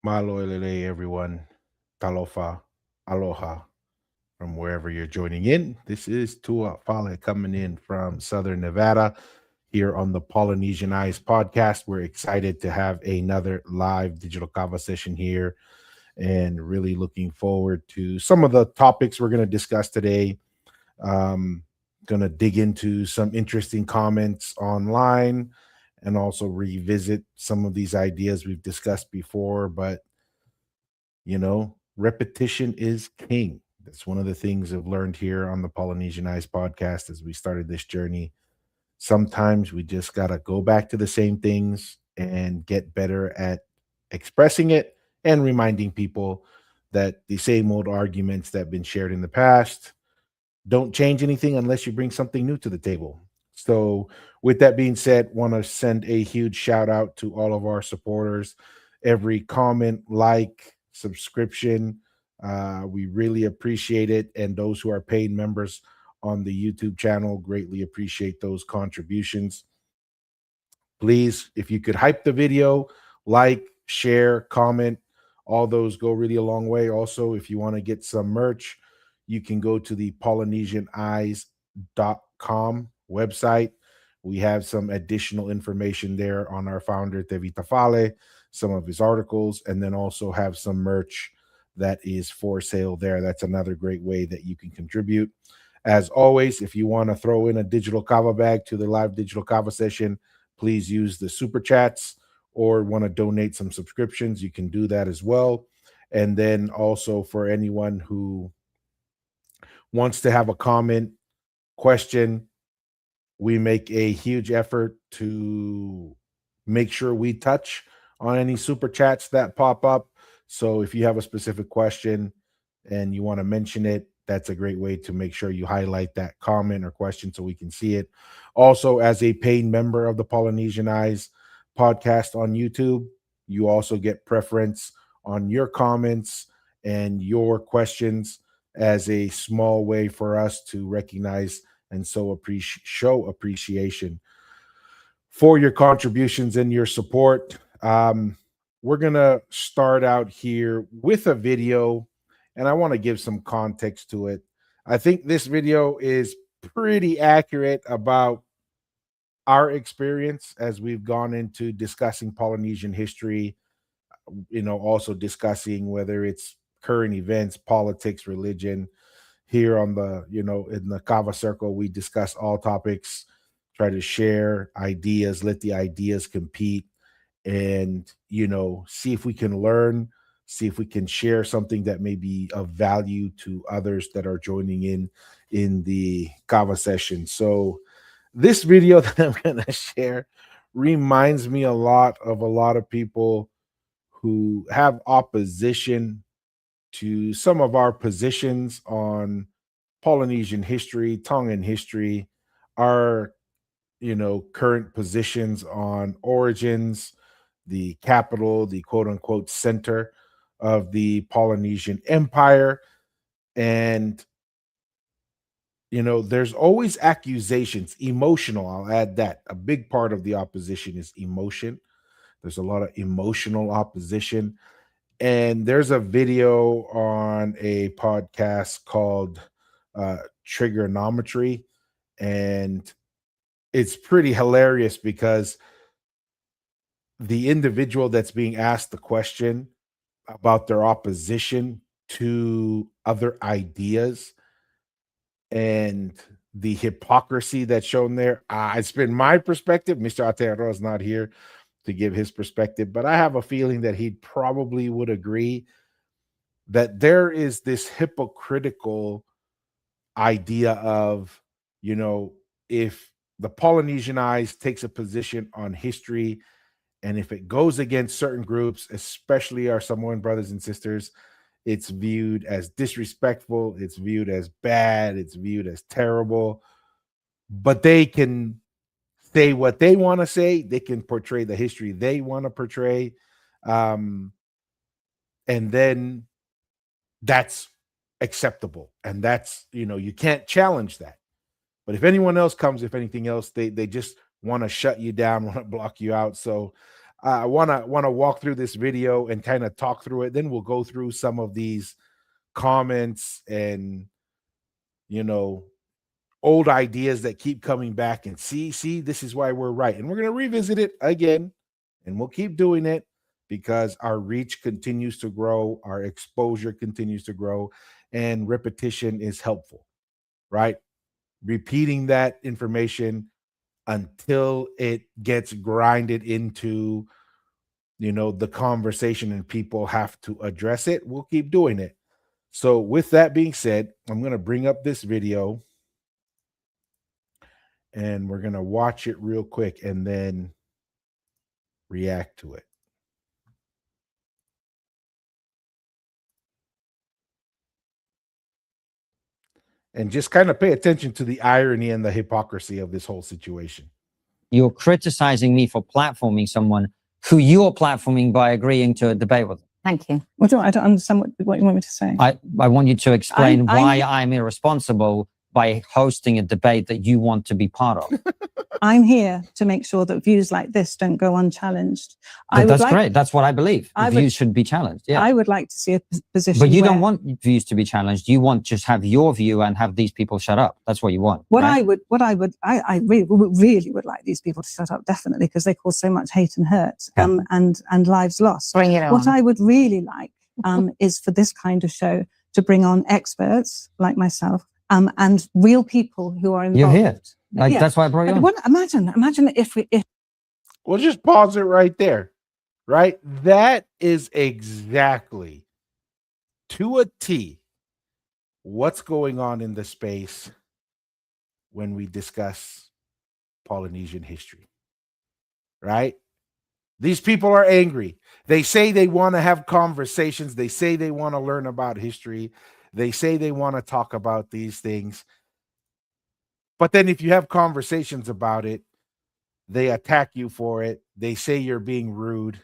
Maloelele, everyone. Talofa, aloha, from wherever you're joining in. This is Tua Fale coming in from Southern Nevada here on the Polynesian Eyes podcast. We're excited to have another live digital kava session here and really looking forward to some of the topics we're going to discuss today. Um, going to dig into some interesting comments online and also revisit some of these ideas we've discussed before, but repetition is king. That's one of the things I've learned here on the Polynesian Eyes podcast as we started this journey. Sometimes we just got to go back to the same things and get better at expressing it and reminding people that the same old arguments that have been shared in the past don't change anything unless you bring something new to the table. So, with that being said, want to send a huge shout out to all of our supporters. Every comment, like, subscription, we really appreciate it. And those who are paid members on the YouTube channel greatly appreciate those contributions. Please, if you could hype the video, like, share, comment, all those go really a long way. Also, if you want to get some merch, you can go to the polynesianeyes.com website. We have some additional information there on our founder, Tevita Fale, some of his articles, and then also have some merch that is for sale there. That's another great way that you can contribute. As always, if you want to throw in a digital kava bag to the live digital kava session, please use the super chats or want to donate some subscriptions, you can do that as well. And then also for anyone who wants to have a comment, question, we make a huge effort to make sure we touch on any super chats that pop up. So if you have a specific question and you want to mention it, that's a great way to make sure you highlight that comment or question so we can see it. Also, as a paid member of the Polynesian Eyes podcast on YouTube, you also get preference on your comments and your questions as a small way for us to recognize and show appreciation for your contributions and your support. We're gonna start out here with a video, and I want to give some context to it. I think this video is pretty accurate about our experience as we've gone into discussing Polynesian history, also discussing whether it's current events, politics, religion. Here on in the Kava Circle, we discuss all topics, try to share ideas, let the ideas compete, and, see if we can learn, see if we can share something that may be of value to others that are joining in the Kava session. So, this video that I'm going to share reminds me a lot of a lot of people who have opposition to some of our positions on Polynesian history, Tongan history, our current positions on origins, the capital, the quote unquote center of the Polynesian Empire. And there's always accusations, emotional. I'll add that. A big part of the opposition is emotion. There's a lot of emotional opposition. And there's a video on a podcast called Trigonometry. And it's pretty hilarious because the individual that's being asked the question about their opposition to other ideas and the hypocrisy that's shown there. It's been my perspective. Mr. Aotearoa is not here to give his perspective, but I have a feeling that he probably would agree that there is this hypocritical idea of, if the Polynesian Eyes takes a position on history and if it goes against certain groups, especially our Samoan brothers and sisters, it's viewed as disrespectful, it's viewed as bad, it's viewed as terrible. But they can say what they want to say, they can portray the history they want to portray. Um, and then that's acceptable. And that's, you can't challenge that. But if anyone else comes, if anything else, they just want to shut you down, want to block you out. So I wanna walk through this video and kind of talk through it. Then we'll go through some of these comments and, you know, old ideas that keep coming back, and see, this is why we're right. And we're gonna revisit it again, and we'll keep doing it because our reach continues to grow, our exposure continues to grow, and repetition is helpful, right? Repeating that information until it gets grinded into, the conversation and people have to address it. We'll keep doing it. So with that being said, I'm going to bring up this video and we're going to watch it real quick and then react to it. And just kind of pay attention to the irony and the hypocrisy of this whole situation. You're criticizing me for platforming someone who you're platforming by agreeing to a debate with them. Thank you. I don't understand what you want me to say. I want you to explain why I'm irresponsible by hosting a debate that you want to be part of. I'm here to make sure that views like this don't go unchallenged. That's great. That's what I believe. Views should be challenged. Yeah. I would like to see a position. But you don't want views to be challenged. You want just have your view and have these people shut up. That's what you want. I really would like these people to shut up, definitely, because they cause so much hate and hurt, and lives lost. Bring it on. What I would really like is for this kind of show to bring on experts like myself, and real people who are involved. You're here. That's why I brought you on. Imagine if we'll just pause it right there, right? That is exactly to a T what's going on in the space when we discuss Polynesian history, right? These people are angry. They say they want to have conversations. They say they want to learn about history. They say they want to talk about these things. But then if you have conversations about it, they attack you for it. They say you're being rude.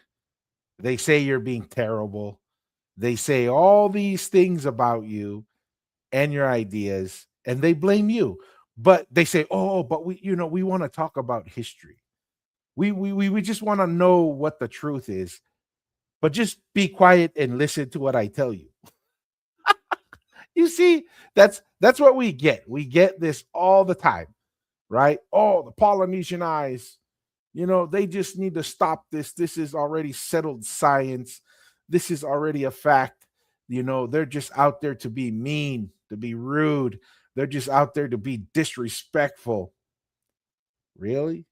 They say you're being terrible. They say all these things about you and your ideas, and they blame you. But they say, oh, but we want to talk about history. We just want to know what the truth is. But just be quiet and listen to what I tell you. You see, that's what we get. We get this all the time, right? Oh, the Polynesian eyes, they just need to stop this. This is already settled science. This is already a fact. They're just out there to be mean, to be rude. They're just out there to be disrespectful. Really?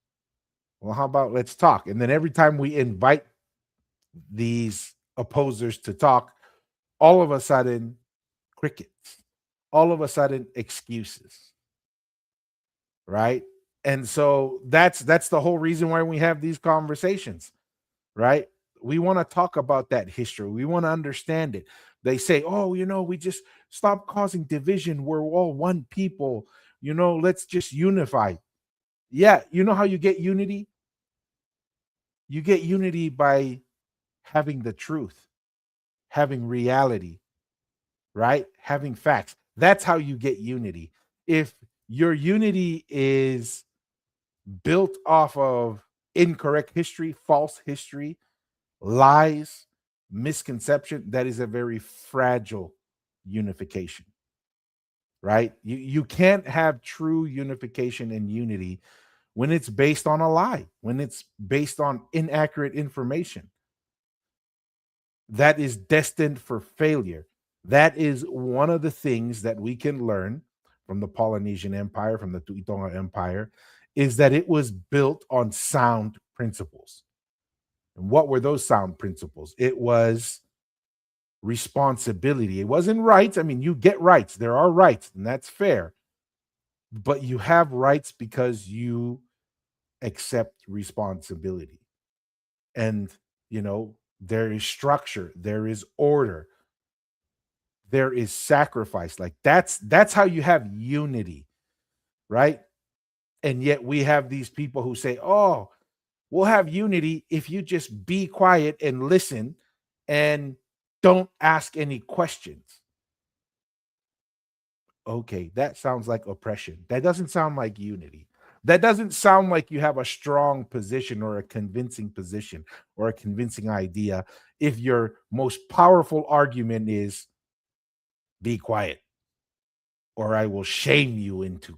Well, how about let's talk? And then every time we invite these opposers to talk, all of a sudden, crickets. All of a sudden, excuses. Right? And so that's the whole reason why we have these conversations, right? We want to talk about that history. We want to understand it. They say, oh, we just stop causing division. We're all one people. Let's just unify. Yeah, you know how you get unity? You get unity by having the truth, having reality, right? Having facts. That's how you get unity. If your unity is built off of incorrect history, false history, lies, misconception, that is a very fragile unification, right? You can't have true unification and unity when it's based on a lie, when it's based on inaccurate information. That is destined for failure. That is one of the things that we can learn from the Polynesian Empire, from the Tuitonga Empire, is that it was built on sound principles. And what were those sound principles? It was responsibility. It wasn't rights. I mean, you get rights. There are rights, and that's fair. But you have rights because you accept responsibility. And, there is structure, there is order, there is sacrifice. Like that's how you have unity, right? And yet we have these people who say, oh, we'll have unity if you just be quiet and listen and don't ask any questions. Okay, that sounds like oppression. That doesn't sound like unity. That doesn't sound like you have a strong position or a convincing position or a convincing idea if your most powerful argument is be quiet or I will shame you into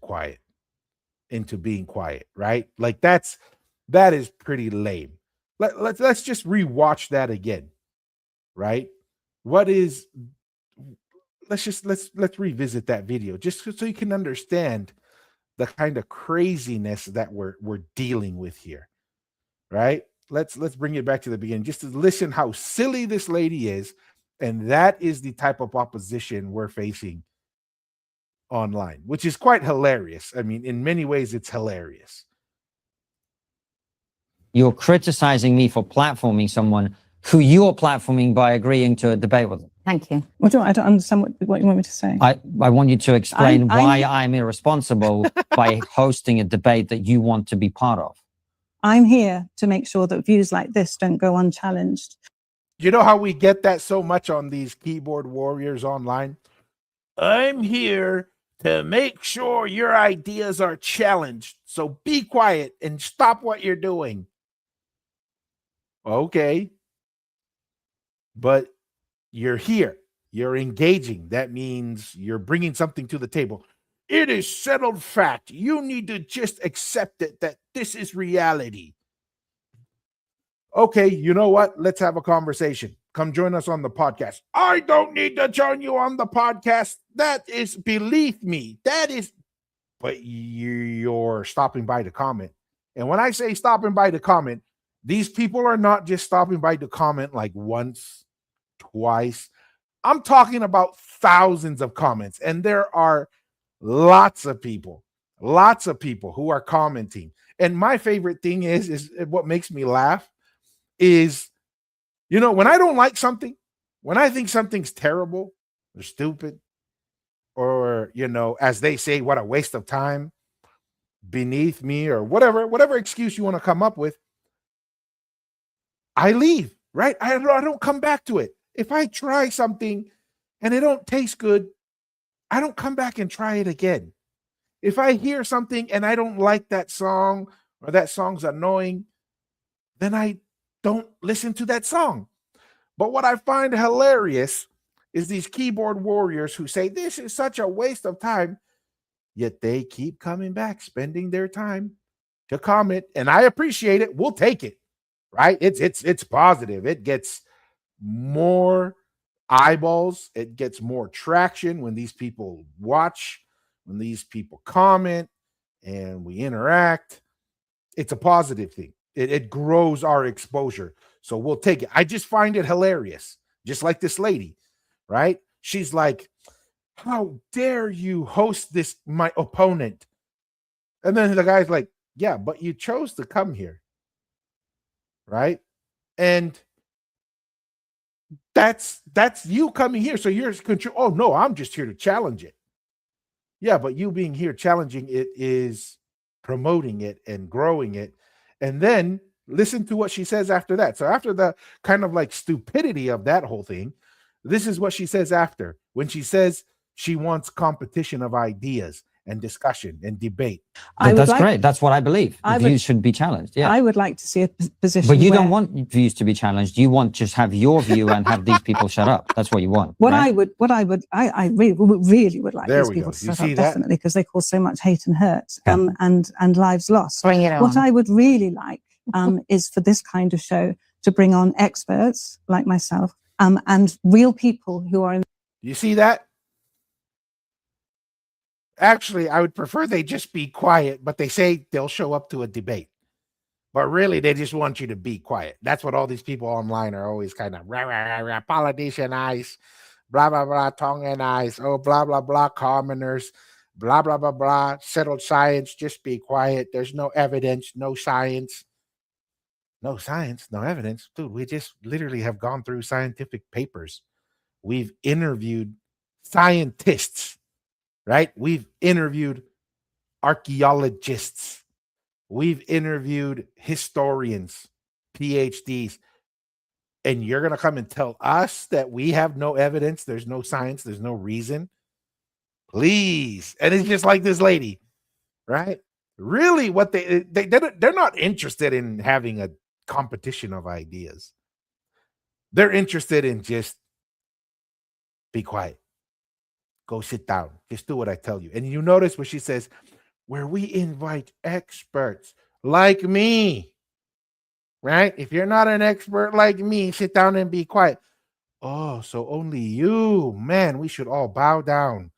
being quiet, right? Like that is pretty lame. Let's just rewatch that again, right? What is let's revisit that video just so you can understand the kind of craziness that we're dealing with here, right? Let's bring it back to the beginning just to listen how silly this lady is, and that is the type of opposition we're facing online, which is quite hilarious. I mean, in many ways, it's hilarious. You're criticizing me for platforming someone who you're platforming by agreeing to a debate with them. Thank you. I don't understand what you want me to say. I want you to explain why I'm irresponsible by hosting a debate that you want to be part of. I'm here to make sure that views like this don't go unchallenged. You know how we get that so much on these keyboard warriors online? I'm here to make sure your ideas are challenged. So be quiet and stop what you're doing. Okay. But you're here. You're engaging. That means you're bringing something to the table. It is settled fact. You need to just accept it that this is reality. Okay, you know what? Let's have a conversation. Come join us on the podcast. I don't need to join you on the podcast. That is, believe me, that is, but you're stopping by to comment. And when I say stopping by to comment, these people are not just stopping by to comment like once, twice. I'm talking about thousands of comments, and there are lots of people who are commenting. And my favorite thing is what makes me laugh is, you know, when I don't like something, when I think something's terrible or stupid, or, you know, as they say, what a waste of time, beneath me, or whatever excuse you want to come up with, I leave, right? I don't come back to it. If I try something and it don't taste good, I don't come back and try it again. If I hear something and I don't like that song, or that song's annoying, then I don't listen to that song. But what I find hilarious is these keyboard warriors who say this is such a waste of time, yet they keep coming back, spending their time to comment, and I appreciate it. We'll take it, right? It's positive. It gets more eyeballs. It gets more traction when these people watch, when these people comment, and we interact. It's a positive thing. It grows our exposure. So we'll take it. I just find it hilarious. Just like this lady, right? She's like, how dare you host this, my opponent? And then the guy's like, yeah, but you chose to come here, right? And that's you coming here. So you're control. Oh, no, I'm just here to challenge it. Yeah, but you being here challenging it is promoting it and growing it. And then listen to what she says after that. So after the kind of like stupidity of that whole thing, this is what she says after, when she says she wants competition of ideas and discussion and debate. That's great. That's what I believe. Views should be challenged. Yeah. I would like to see a position. But you don't want views to be challenged. You want just have your view and have these people shut up. That's what you want. I really would like There these we people go. to You shut see up, that? definitely, because they cause so much hate and hurt, Yeah. and lives lost. Bring it on. What I would really like is for this kind of show to bring on experts like myself, and real people who are. You see that? Actually, I would prefer they just be quiet, but they say they'll show up to a debate. But really, they just want you to be quiet. That's what all these people online are always kind of rah, rah, rah, rah, politicianize, blah, blah, blah, tongueize, oh, blah, blah, blah, commoners, blah, blah, blah, blah, settled science, just be quiet. There's no evidence, no science. No science, no evidence. Dude, we just literally have gone through scientific papers. We've interviewed scientists, right? We've interviewed archaeologists. We've interviewed historians, PhDs. And you're going to come and tell us that we have no evidence, there's no science, there's no reason? Please. And it's just like this lady, right? Really, what they're not interested in having a competition of ideas. They're interested in just be quiet. Go sit down. Just do what I tell you. And you notice what she says, where we invite experts like me, right? If you're not an expert like me, sit down and be quiet. Oh, so only you, man, we should all bow down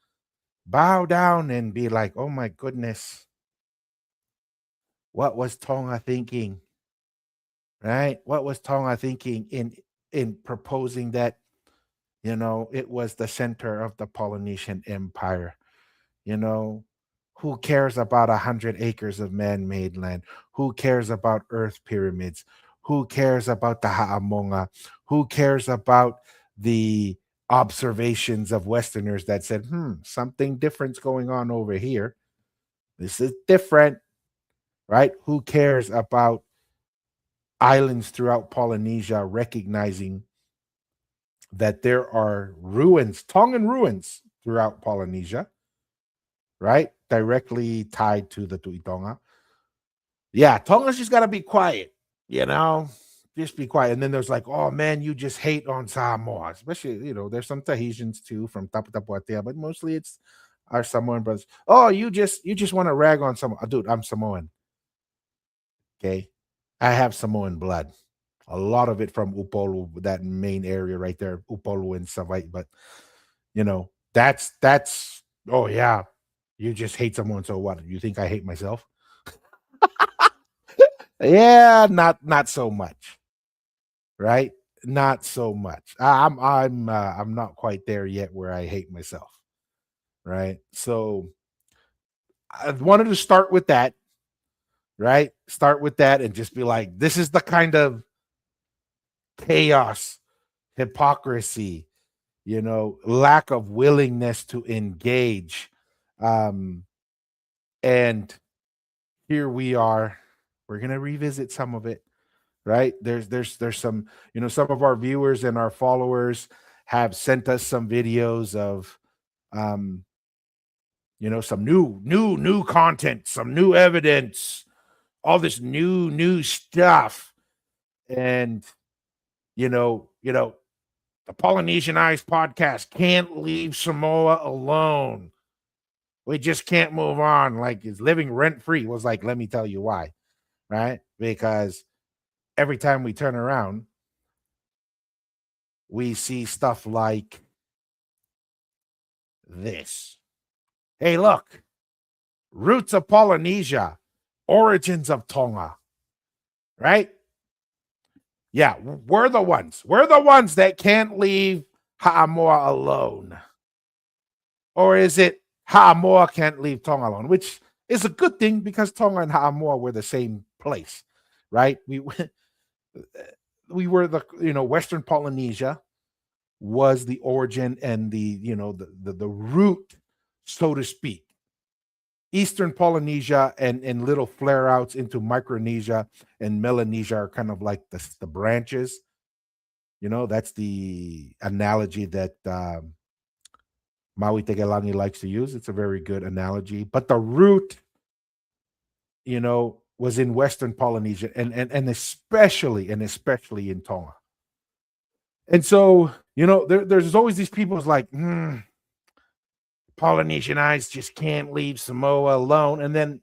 and be like, oh my goodness, what was Tonga thinking? Right? What was Tonga thinking in proposing that, it was the center of the Polynesian Empire? Who cares about 100 acres of man-made land? Who cares about earth pyramids? Who cares about the Ha'amonga? Who cares about the observations of Westerners that said, something different's going on over here. This is different, right? Who cares about islands throughout Polynesia recognizing that there are ruins, Tongan ruins throughout Polynesia, right? Directly tied to the Tuitonga. Yeah, Tonga's just got to be quiet, just be quiet. And then there's like, oh man, you just hate on Samoa, especially, there's some Tahitians too from Taputapuatea, but mostly it's our Samoan brothers. Oh, you just want to rag on Samoa. Dude, I'm Samoan. Okay. I have Samoan blood. A lot of it from Upolu, that main area right there, Upolu and Savait. But that's oh yeah. You just hate someone, so what? You think I hate myself? Yeah, not so much. Right? Not so much. I'm not quite there yet where I hate myself. Right? So I wanted to start with that. Right? Start with that and just be like, this is the kind of chaos, hypocrisy, lack of willingness to engage. And here we are. We're going to revisit some of it, right? There's some, some of our viewers and our followers have sent us some videos of, some new content, some new evidence, all this new stuff. And, the Polynesian Eyes podcast can't leave Samoa alone. We just can't move on. Like, it's living rent free. Was like, let me tell you why, right? Because every time we turn around, we see stuff like this. Hey, look, roots of Polynesia, origins of Tonga, right? Yeah, we're the ones. We're the ones that can't leave Ha'amoa alone. Or is it Ha'amoa can't leave Tonga alone, which is a good thing because Tonga and Ha'amoa were the same place, right? We were the, Western Polynesia was the origin and the, the root, so to speak. Eastern Polynesia and little flare outs into Micronesia and Melanesia are kind of like the branches. That's the analogy that Maui Tegelangi likes to use. It's a very good analogy. But the root, was in Western Polynesia and especially in Tonga. And so, there's always these people who's like, Polynesian Eyes just can't leave Samoa alone. And then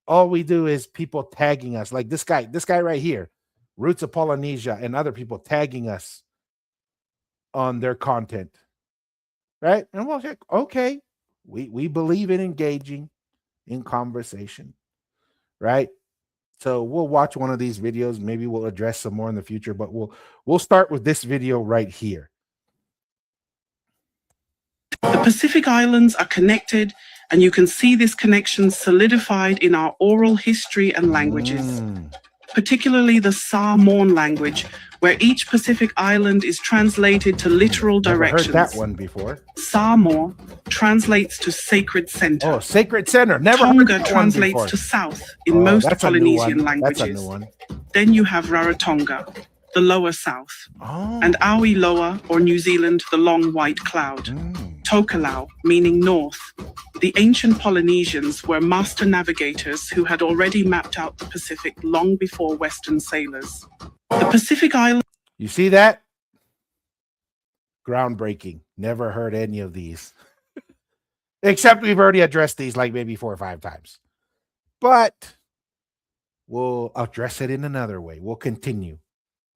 all we do is people tagging us, like this guy right here, Roots of Polynesia, and other people tagging us on their content. Right? And we'll say, okay, we believe in engaging in conversation. Right? So we'll watch one of these videos. Maybe we'll address some more in the future, but we'll start with this video right here. The Pacific Islands are connected, and you can see this connection solidified in our oral history and languages, particularly the Samoan language, where each Pacific island is translated to literal directions. Never heard that one before. Samoa translates to sacred center. Oh, sacred center. Never heard Tonga that translates one to south in most Polynesian languages. That's a new one. Then you have Rarotonga, the lower south, and Aui Loa, or New Zealand, the long white cloud. Tokelau, meaning north, The ancient Polynesians were master navigators who had already mapped out the Pacific long before Western sailors. The Pacific Islands. You see that? Groundbreaking. Never heard any of these. Except we've already addressed these like maybe 4 or 5 times. But we'll address it in another way. We'll continue,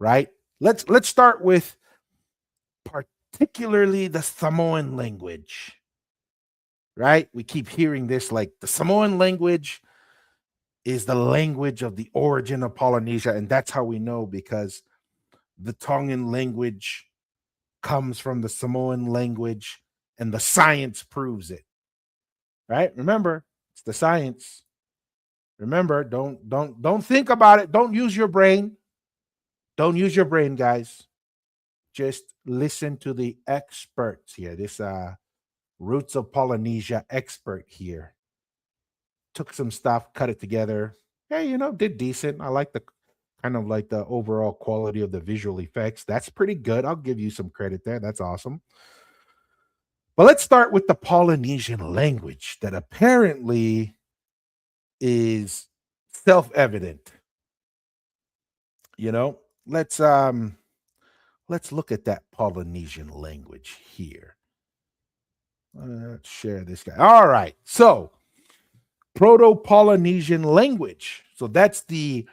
right? Let's start with particularly the Samoan language. Right? We keep hearing this, like the Samoan language is the language of the origin of Polynesia. And that's how we know, because the Tongan language comes from the Samoan language and the science proves it. Right? Remember, it's the science. Remember, don't think about it. Don't use your brain. Don't use your brain, guys. Just listen to the experts here. This Roots of Polynesia expert here took some stuff, cut it together. Hey, did decent. I like the kind of like the overall quality of the visual effects. That's pretty good. I'll give you some credit there. That's awesome. But let's start with the Polynesian language that apparently is self-evident. Let's look at that Polynesian language here. Let's share this guy. All right. So, Proto-Polynesian language. So that's the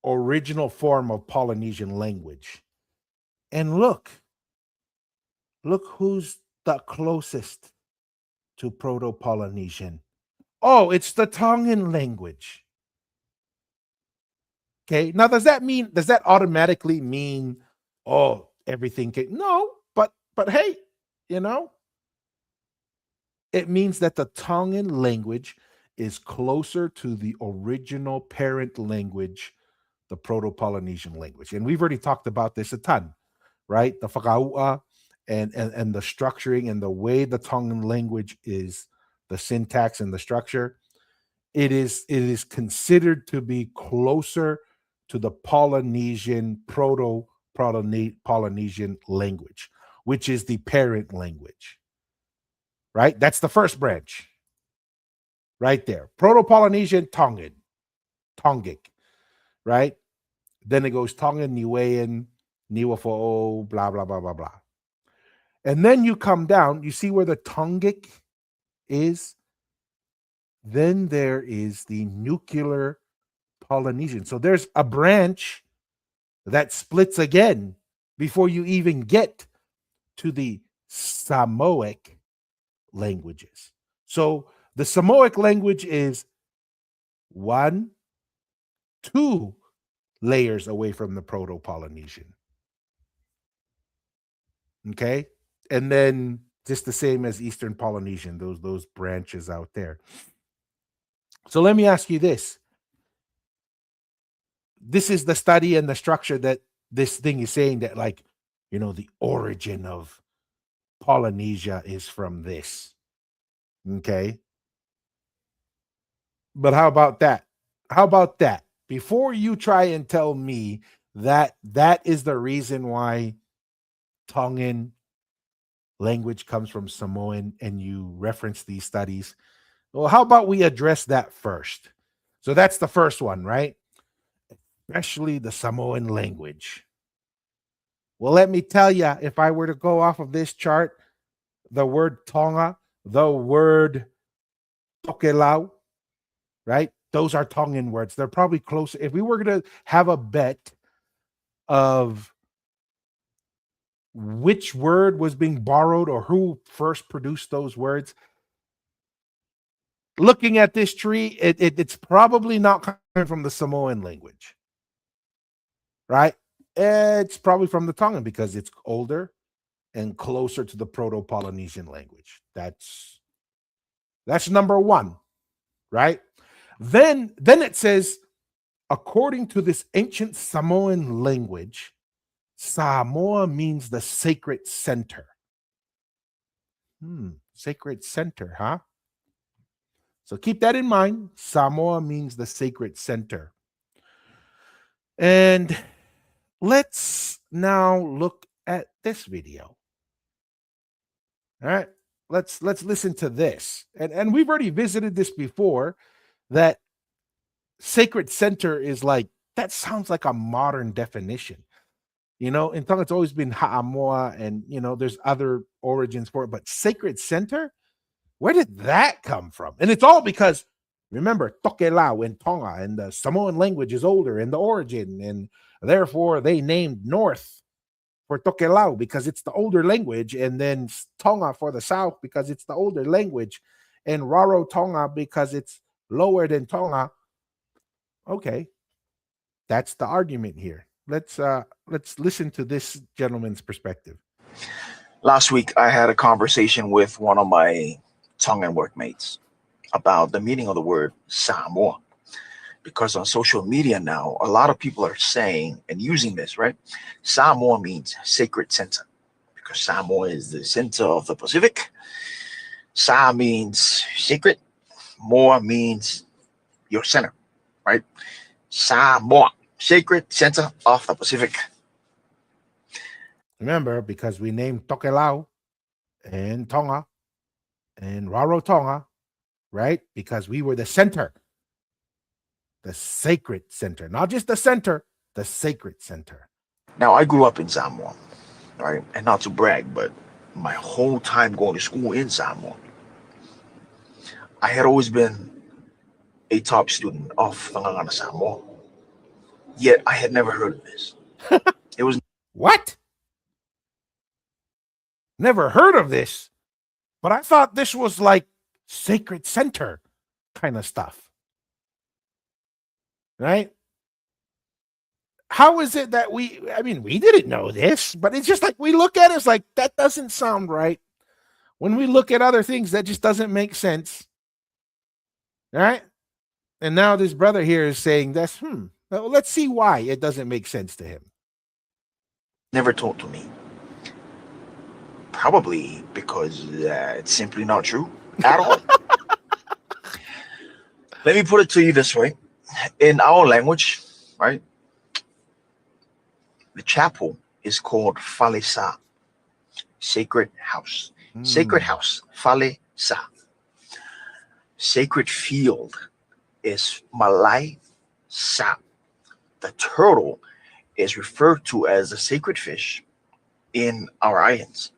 original form of Polynesian language. And look who's the closest to Proto-Polynesian. Oh, it's the Tongan language. Okay. Now, does that automatically mean, oh, everything can? No, but hey, it means that the Tongan language is closer to the original parent language, the Proto-Polynesian language. And we've already talked about this a ton, right? The whakaua and the structuring and the way the Tongan language is, the syntax and the structure, it is considered to be closer to the Polynesian, Proto-Polynesian language, which is the parent language. Right? That's the first branch. Right there. Proto-Polynesian, Tongic. Right? Then it goes Tongan, Niuean, Niuafo'o, blah, blah, blah, blah, blah. And then you come down, you see where the Tongic is? Then there is the nuclear Polynesian. So there's a branch that splits again before you even get to the Samoic languages. So the Samoic language is 1, 2 layers away from the Proto-Polynesian. Okay? And then just the same as Eastern Polynesian, those branches out there. So let me ask you this. This is the study and the structure that this thing is saying, that the origin of Polynesia is from this. Okay. But how about that? How about that? Before you try and tell me that that is the reason why Tongan language comes from Samoan and you reference these studies, well, how about we address that first? So that's the first one, right? Especially the Samoan language. Well, let me tell you, if I were to go off of this chart, the word Tonga, the word Tokelau, right? Those are Tongan words. They're probably closer. If we were going to have a bet of which word was being borrowed or who first produced those words, looking at this tree, it's probably not coming from the Samoan language, right? It's probably from the Tongan because it's older and closer to the Proto-Polynesian language. That's number one, right? Then it says, according to this ancient Samoan language, Samoa means the sacred center. Sacred center, huh? So keep that in mind. Samoa means the sacred center. And let's now look at this video. All right. let's listen to this. And we've already visited this before, that sacred center is like, that sounds like a modern definition. In Tonga, it's always been ha'amoa, and there's other origins for it, but sacred center, where did that come from? And it's all because, remember, tokelau in Tonga, and the Samoan language is older in the origin, and therefore they named north for tokelau because it's the older language, and then Tonga for the south because it's the older language, and Raro Tonga because it's lower than Tonga. Okay, that's the argument here. Let's listen to this gentleman's perspective. Last week, I had a conversation with one of my Tongan workmates about the meaning of the word Samoa. Because on social media now, a lot of people are saying and using this, right? Samoa means sacred center, because Samoa is the center of the Pacific. Sa means sacred. Moa means your center, right? Samoa, sacred center of the Pacific. Remember, because we named Tokelau and Tonga and Raro Tonga, right? Because we were the center, the sacred center, not just the center, the sacred center. Now, I grew up in Samoa, right? And not to brag, but my whole time going to school in Samoa, I had always been a top student of Whangangana Samoa. Yet I had never heard of this. It was What? Never heard of this. But I thought this was like sacred center kind of stuff. Right? How is it that we didn't know this, but it's just like we look at it, it's like, that doesn't sound right. When we look at other things, that just doesn't make sense. Right? And now this brother here is saying that's, well, let's see why it doesn't make sense to him. never told to me. Probably because it's simply not true at all. Let me put it to you this way. In our language, right, the chapel is called Falesa, sacred house. Sacred house, Falesa. Sacred field is Malai Sa. The turtle is referred to as a sacred fish in our islands.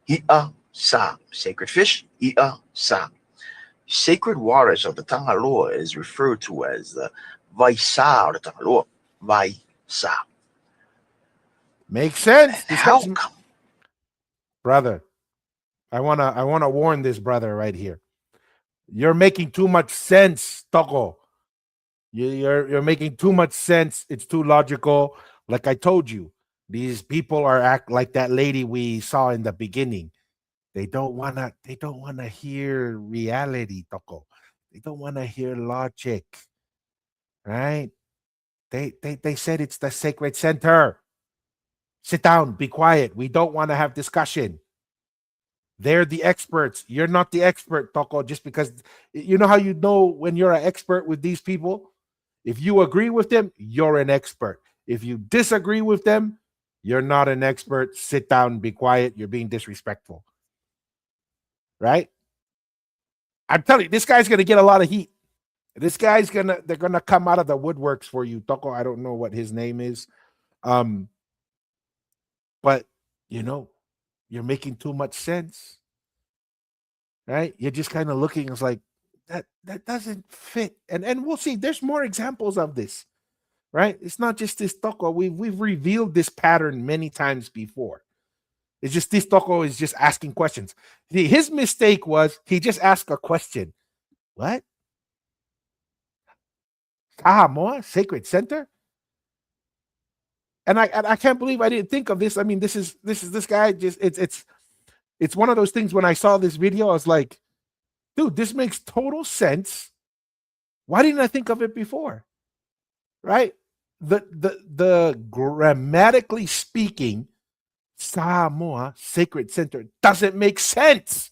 Ia Sa, sacred fish, Ia Sa. Sacred waters of the Tangaloa is referred to as the Vaisa of the Tangaloa, Vaisa. Makes sense. How come? Brother, I wanna warn this brother right here. You're making too much sense, Toko. You're making too much sense. It's too logical. Like I told you, these people are act like that lady we saw in the beginning. They don't wanna hear reality, Toko. They don't wanna hear logic. Right? They said it's the sacred center. Sit down, be quiet. We don't want to have discussion. They're the experts. You're not the expert, Toko, just because you know how you know when you're an expert with these people? If you agree with them, you're an expert. If you disagree with them, you're not an expert. Sit down, be quiet. You're being disrespectful. Right? I'm telling you, this guy's going to get a lot of heat. They're going to come out of the woodworks for you, Toko. I don't know what his name is. But, you're making too much sense. Right? You're just kind of looking, it's like, that doesn't fit. And we'll see. There's more examples of this. Right? It's not just this Toko. We've revealed this pattern many times before. It's just this Toko is just asking questions. His mistake was he just asked a question. What? Samoa Sacred Center? And I can't believe I didn't think of this. I mean, this guy just it's one of those things. When I saw this video, I was like, dude, this makes total sense. Why didn't I think of it before? Right? The grammatically speaking, Samoa Sacred Center doesn't make sense.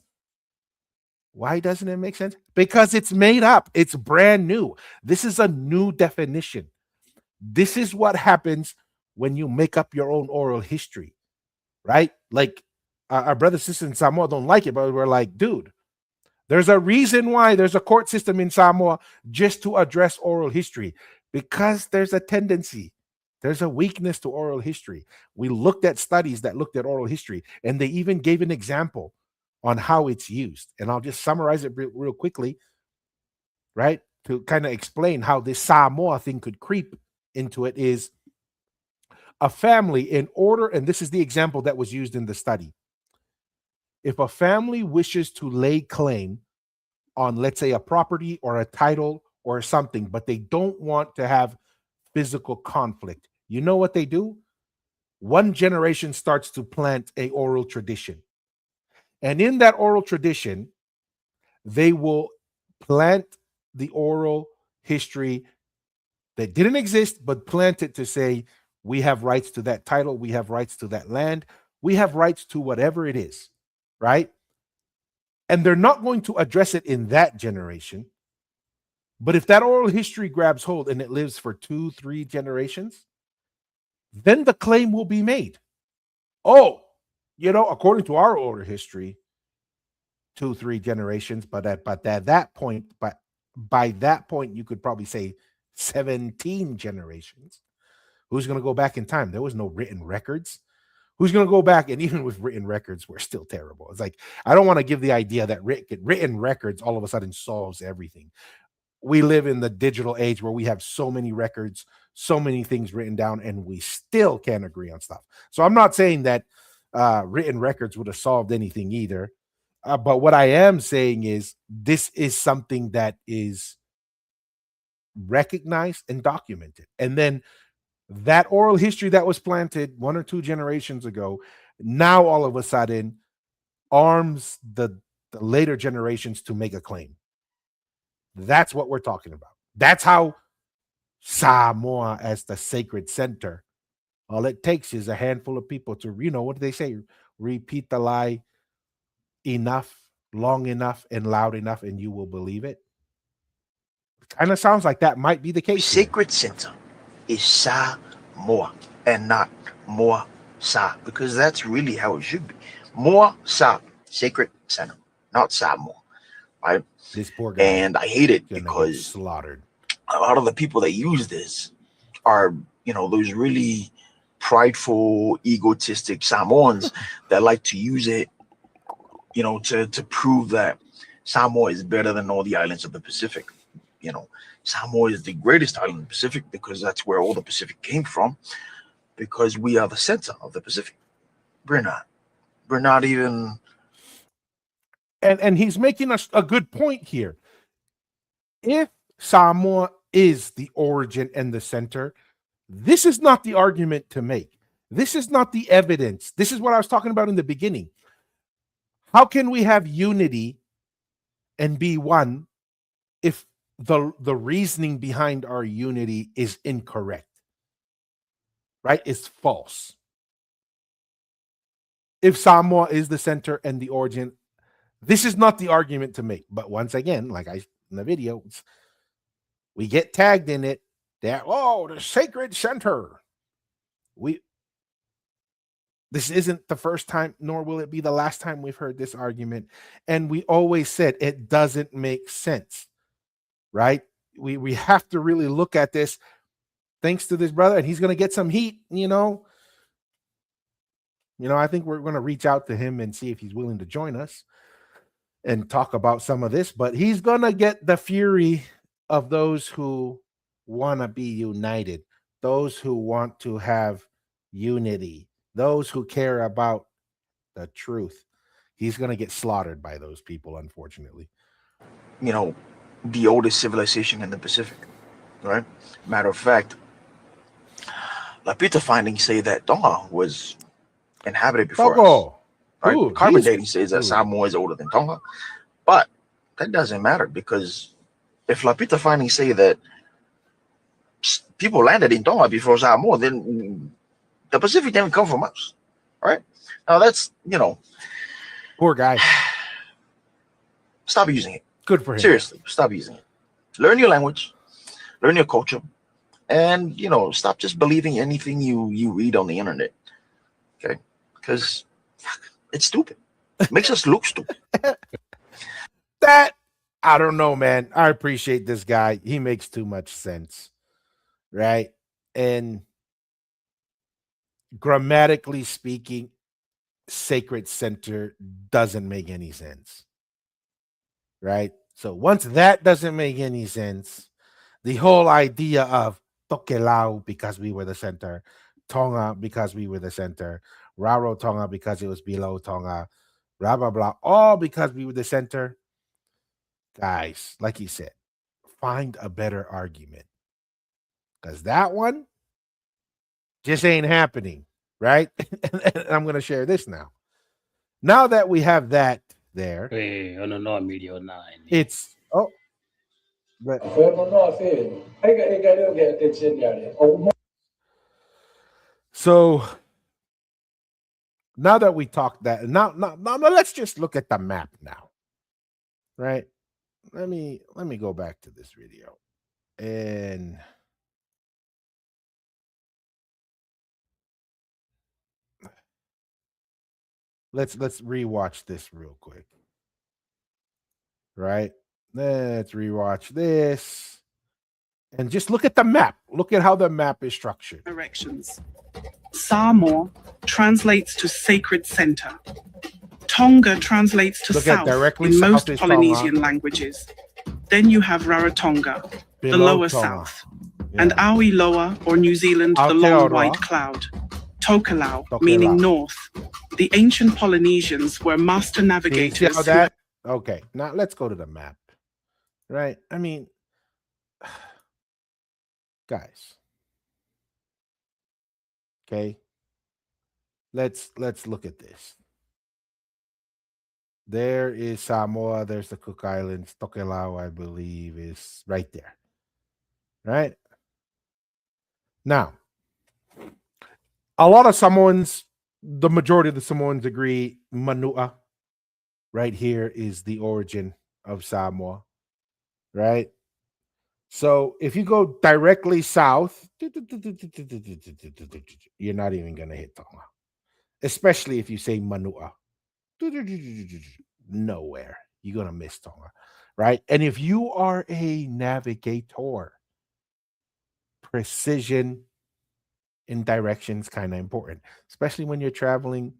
Why doesn't it make sense? Because it's made up. It's brand new. This is a new definition. This is what happens when you make up your own oral history, right? Like our brothers, sisters in Samoa don't like it, but we're like, dude, there's a reason why there's a court system in Samoa just to address oral history, because there's a tendency, there's a weakness to oral history. We looked at studies that looked at oral history, and they even gave an example on how it's used. And I'll just summarize it real quickly, right? To kind of explain how this Samoa thing could creep into it is a family in order, and this is the example that was used in the study. If a family wishes to lay claim on, let's say, a property or a title or something, but they don't want to have physical conflict, you know what they do? One generation starts to plant a oral tradition. And in that oral tradition, they will plant the oral history that didn't exist, but plant it to say, we have rights to that title, we have rights to that land, we have rights to whatever it is, right? And they're not going to address it in that generation. But if that oral history grabs hold and it lives for 2-3 generations, then the claim will be made. Oh, according to our oral history, 2-3 generations, but at that point, by that point, you could probably say 17 generations. Who's going to go back in time? There was no written records. Who's going to go back? And even with written records, we're still terrible. It's like, I don't want to give the idea that written records all of a sudden solves everything. We live in the digital age where we have so many records, so many things written down, and we still can't agree on stuff. So I'm not saying that written records would have solved anything either. But what I am saying is this is something that is recognized and documented. And then that oral history that was planted 1 or 2 generations ago, now all of a sudden arms the later generations to make a claim. That's what we're talking about. That's how Samoa, as the sacred center, all it takes is a handful of people to, what do they say? Repeat the lie enough, long enough, and loud enough, and you will believe it. Kind of sounds like that might be the case. Sacred center is Samoa and not Moa Sa, because that's really how it should be. Moa Sa, sacred center, not Samoa, right? This poor guy, and I hate it because slaughtered. A lot of the people that use this are, those really prideful, egotistic Samoans that like to use it, to prove that Samoa is better than all the islands of the Pacific. Samoa is the greatest island in the Pacific because that's where all the Pacific came from, because we are the center of the Pacific. We're not even. And he's making us a good point here. If Samoa is the origin and the center, this is not the argument to make. This is not the evidence. This is what I was talking about in the beginning. How can we have unity and be one if the reasoning behind our unity is incorrect? Right? It's false. If Samoa is the center and the origin, this is not the argument to make. But once again, like in the video, we get tagged in it that, the sacred center. This isn't the first time, nor will it be the last time we've heard this argument. And we always said it doesn't make sense, right? We have to really look at this, thanks to this brother, and he's going to get some heat, I think we're going to reach out to him and see if he's willing to join us and talk about some of this, but he's going to get the fury of those who want to be united, those who want to have unity, those who care about the truth. He's going to get slaughtered by those people, unfortunately. The oldest civilization in the Pacific, right? Matter of fact, Lapita findings say that Tonga was inhabited before us. Right? Dude, Carbon dating says that Samoa is older than Tonga, but that doesn't matter, because if Lapita findings say that people landed in Tonga before Samoa, then the Pacific didn't come from us, right? Now that's, poor guy. Stop using it. Good for him. Seriously, stop using it. Learn your language, learn your culture, and stop just believing anything you read on the internet. Okay, because It's stupid. Makes us look stupid. That I don't know, man. I appreciate this guy. He makes too much sense, right? And grammatically speaking, sacred center doesn't make any sense, right? So once that doesn't make any sense, the whole idea of Tokelau because we were the center, Tonga because we were the center, Raro Tonga because it was below Tonga, blah blah blah, all because we were the center. Guys, like you said, find a better argument because that one just ain't happening, right? And I'm going to share this now. Now that we have that there, it's but so now that we talked that, now let's just look at the map now, right? Let me go back to this video and let's rewatch this real quick, right? Let's rewatch this and just look at the map. Look at how the map is structured. Directions. Samoa translates to sacred center. Tonga translates to Look at south directly in south most is Polynesian Tonga. languages. Then you have Rarotonga, the Below lower Tonga. south, Yeah. and Aoi Loa, or New Zealand, the long Aotearoa. white cloud. Tokelau, Tokelau. meaning north. The ancient Polynesians were master See navigators how who that? Okay, now let's go to the map, right? I mean, guys, okay, let's look at this. There is Samoa. There's the Cook Islands. Tokelau, I believe, is right there, right? Now, a lot of Samoans, the majority of the Samoans agree Manua right here is the origin of Samoa, right? So if you go directly south, you're not even going to hit Tonga, especially if you say Manua. Nowhere. You're going to miss Tonga, right? And if you are a navigator, precision in directions kind of important, especially when you're traveling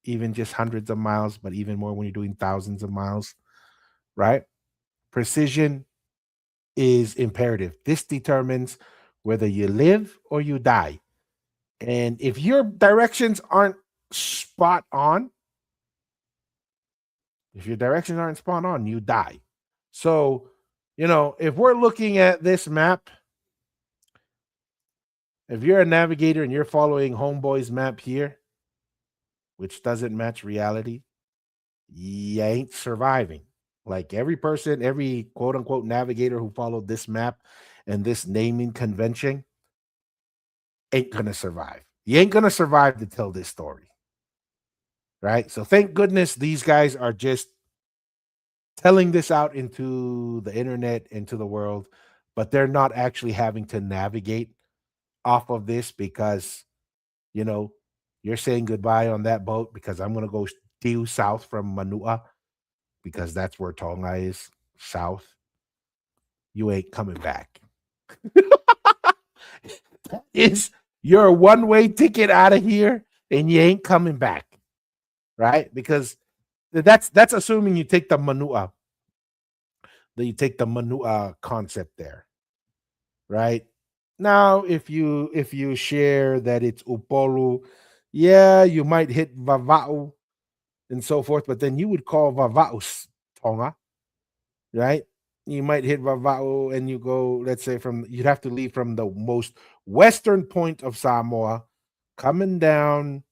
even just hundreds of miles, but even more when you're doing thousands of miles, right? Precision is imperative. This determines whether you live or you die. And if your directions aren't spot on, you die. So, if we're looking at this map, if you're a navigator and you're following Homeboy's map here, which doesn't match reality, you ain't surviving. Like every person, every quote unquote navigator who followed this map and this naming convention ain't gonna survive. You ain't gonna survive to tell this story. Right? So thank goodness these guys are just telling this out into the internet, into the world, but they're not actually having to navigate off of this because you're saying goodbye on that boat because I'm gonna go due south from Manua because that's where Tonga is, south. You ain't coming back. That is your one-way ticket out of here, and you ain't coming back, right? Because that's assuming you take the Manua, that you take the Manua concept there, right? Now, if you share that it's Upolu, yeah, you might hit Vava'u and so forth, but then you would call Vava'u Tonga, right? You might hit Vava'u and you go, let's say you'd have to leave from the most western point of Samoa, coming down.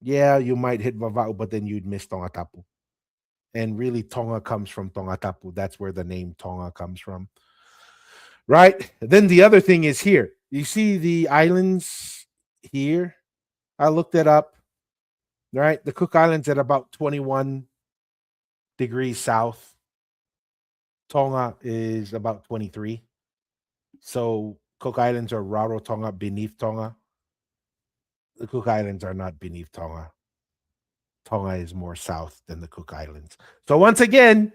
Yeah, you might hit Vava'u, but then you'd miss Tongatapu. And really, Tonga comes from Tongatapu. That's where the name Tonga comes from. Right? Then the other thing is here. You see the islands here? I looked it up. Right? The Cook Islands at about 21 degrees south. Tonga is about 23. So Cook Islands are Rarotonga beneath Tonga. The Cook Islands are not beneath Tonga. Tonga is more south than the Cook Islands. So once again,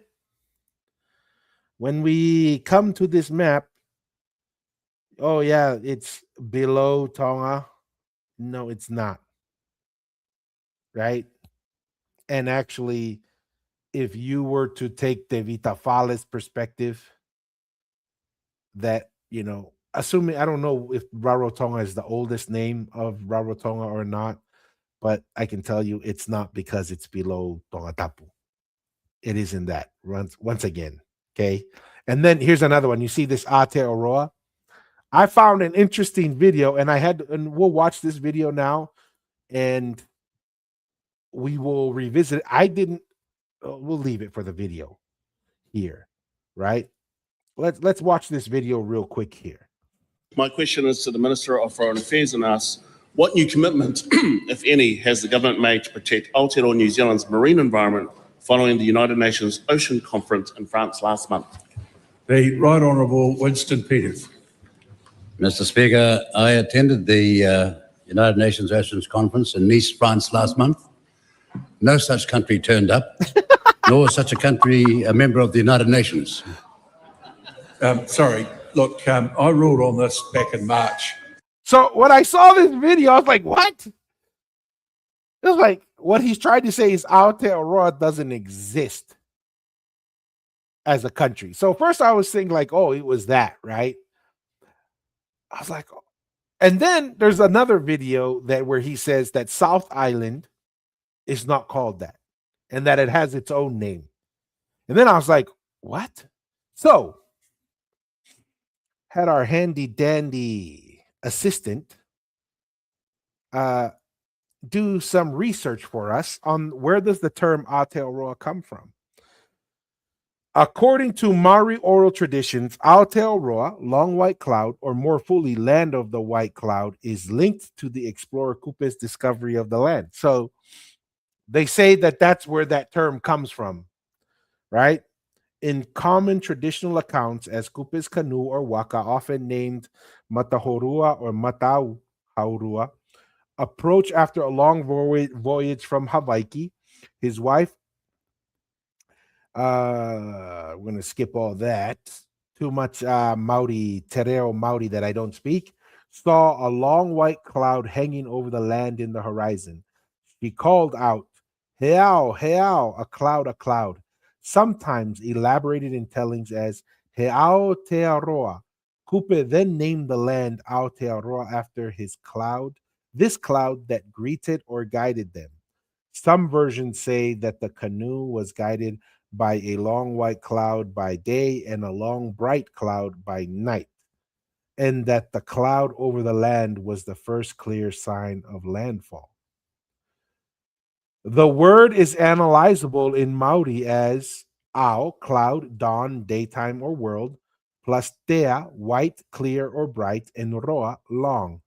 when we come to this map, oh yeah, it's below Tonga. No, it's not. Right? And actually, if you were to take the Vitafales perspective, that, assuming, I don't know if Rarotonga is the oldest name of Rarotonga or not, but I can tell you it's not, because it's below Tongatapu. It isn't that, once again. Okay. And then here's another one. You see this Aotearoa? I found an interesting video, and we'll watch this video now, and we will revisit it. I didn't, we'll leave it for the video here, right? Let's watch this video real quick here. My question is to the Minister of Foreign Affairs and asks, what new commitment, if any, has the government made to protect Aotearoa New Zealand's marine environment following the United Nations Ocean Conference in France last month? The Right Honourable Winston Peters. Mr. Speaker, I attended the United Nations Oceans Conference in Nice, France last month. No such country turned up, nor such a country a member of the United Nations. Sorry, look, I ruled on this back in March. So when I saw this video, I was like, what? It was like, what he's trying to say is Aotearoa doesn't exist as a country. So first I was thinking like, oh, it was that, right? I was like, oh. And then there's another video where he says that South Island is not called that, and that it has its own name. And then I was like, what? So had our handy dandy assistant do some research for us on where does the term Aotearoa come from. According to Maori oral traditions, Aotearoa, long white cloud, or more fully, land of the white cloud, is linked to the explorer Kupe's discovery of the land. So they say that that's where that term comes from, right? In common traditional accounts, as Kupe's canoe or waka, often named Matahorua or Matau Haurua, approach after a long voyage from Hawaii, his wife, we're going to skip all that. Too much Maori, te reo Maori that I don't speak, saw a long white cloud hanging over the land in the horizon. She called out, "Heao, heao, a cloud, a cloud," sometimes elaborated in tellings as Heao Tearoa. Kupe then named the land Aotearoa after his cloud, this cloud that greeted or guided them. Some versions say that the canoe was guided by a long white cloud by day and a long bright cloud by night, and that the cloud over the land was the first clear sign of landfall. The word is analyzable in Maori as ao, cloud, dawn, daytime or world, plus tea, white, clear or bright, and roa, long.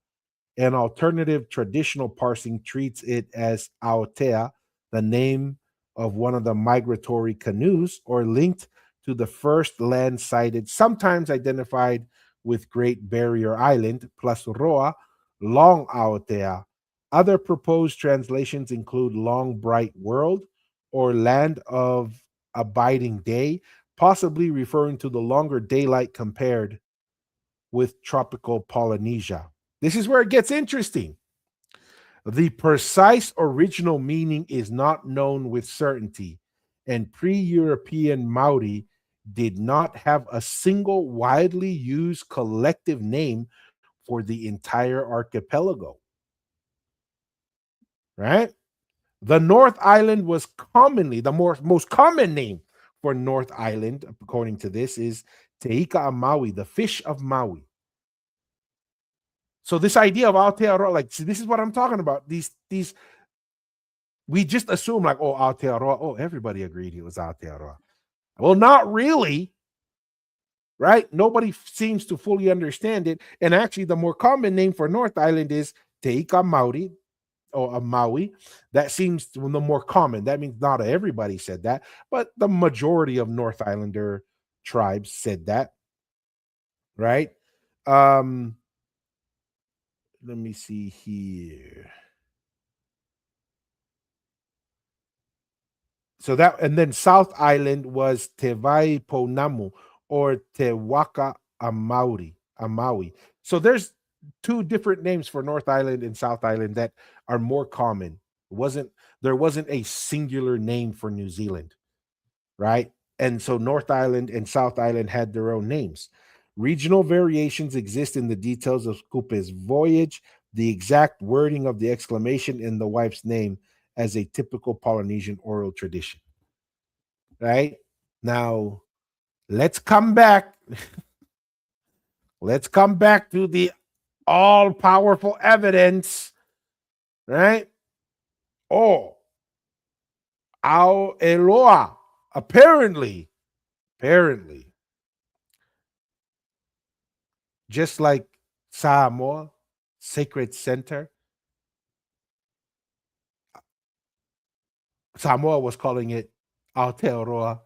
An alternative traditional parsing treats it as Aotea, the name of one of the migratory canoes, or linked to the first land sighted, sometimes identified with Great Barrier Island, plus Roa, long Aotea. Other proposed translations include long bright world or land of abiding day, possibly referring to the longer daylight compared with tropical Polynesia. This is where it gets interesting. The precise original meaning is not known with certainty, and pre-European Maori did not have a single widely used collective name for the entire archipelago. Right? The North Island was commonly, the most common name for North Island, according to this, is Te Ika a Maui, the fish of Maui. So this idea of Aotearoa, like, see, this is what I'm talking about. These, we just assume like, oh, Aotearoa, oh, everybody agreed it was Aotearoa. Well, not really, right? Nobody seems to fully understand it. And actually, the more common name for North Island is Te Ika Mauri, or a Maui. That seems the more common. That means not everybody said that, but the majority of North Islander tribes said that, right? Let me see here. So that, and then South Island was Te Waiponamu or Te Waka Amaui. So there's two different names for North Island and South Island that are more common. There wasn't a singular name for New Zealand, right? And so North Island and South Island had their own names. Regional variations exist in the details of Kupe's voyage, the exact wording of the exclamation in the wife's name as a typical Polynesian oral tradition. Right? Now, let's come back. Let's come back to the all-powerful evidence, right? Oh, Aotearoa, apparently, just like Samoa, Sacred Center, Samoa was calling it Aotearoa,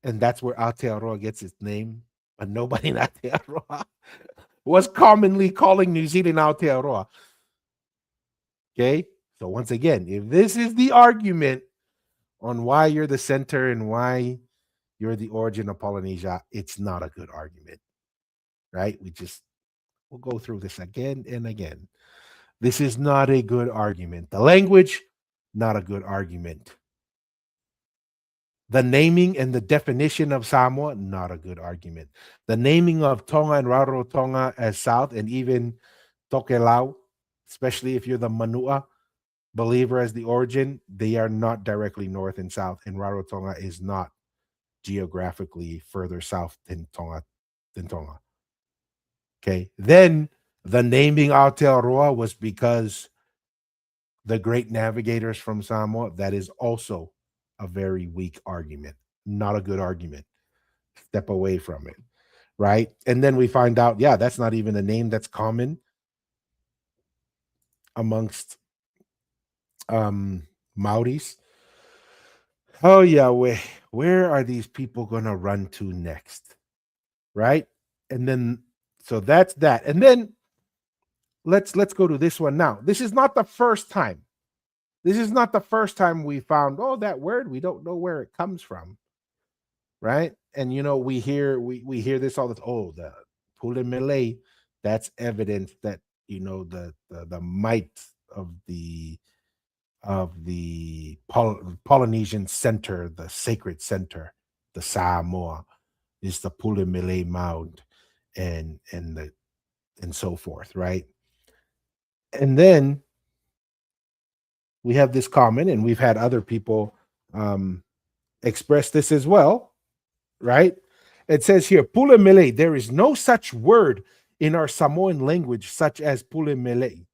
and that's where Aotearoa gets its name. But nobody in Aotearoa was commonly calling New Zealand Aotearoa. Okay, so once again, if this is the argument on why you're the center and why you're the origin of Polynesia, it's not a good argument, right? We'll go through this again and again. This is not a good argument. The language, not a good argument. The naming and the definition of Samoa, not a good argument. The naming of Tonga and Rarotonga as South, and even Tokelau, especially if you're the Manua believer as the origin, they are not directly north and south, and Rarotonga is not geographically further south than Tonga. Okay, then the naming Aotearoa was because the great navigators from Samoa. That is also a very weak argument, not a good argument. Step away from it, right? And then we find out, yeah, that's not even a name that's common amongst Maoris. Oh yeah, where are these people gonna run to next, right? And then so that's that. And then let's go to this one now. This is not the first time. This is not the first time we found, oh, that word, we don't know where it comes from, right? And you know, we hear this all the time. Oh, the Pulimele, that's evidence that, you know, the might of the Polynesian center, the sacred center, the Samoa, is the Pulimele mound and so forth, right? And then we have this comment, and we've had other people express this as well, right? It says here, Pulimele, there is no such word in our Samoan language such as Pulimele.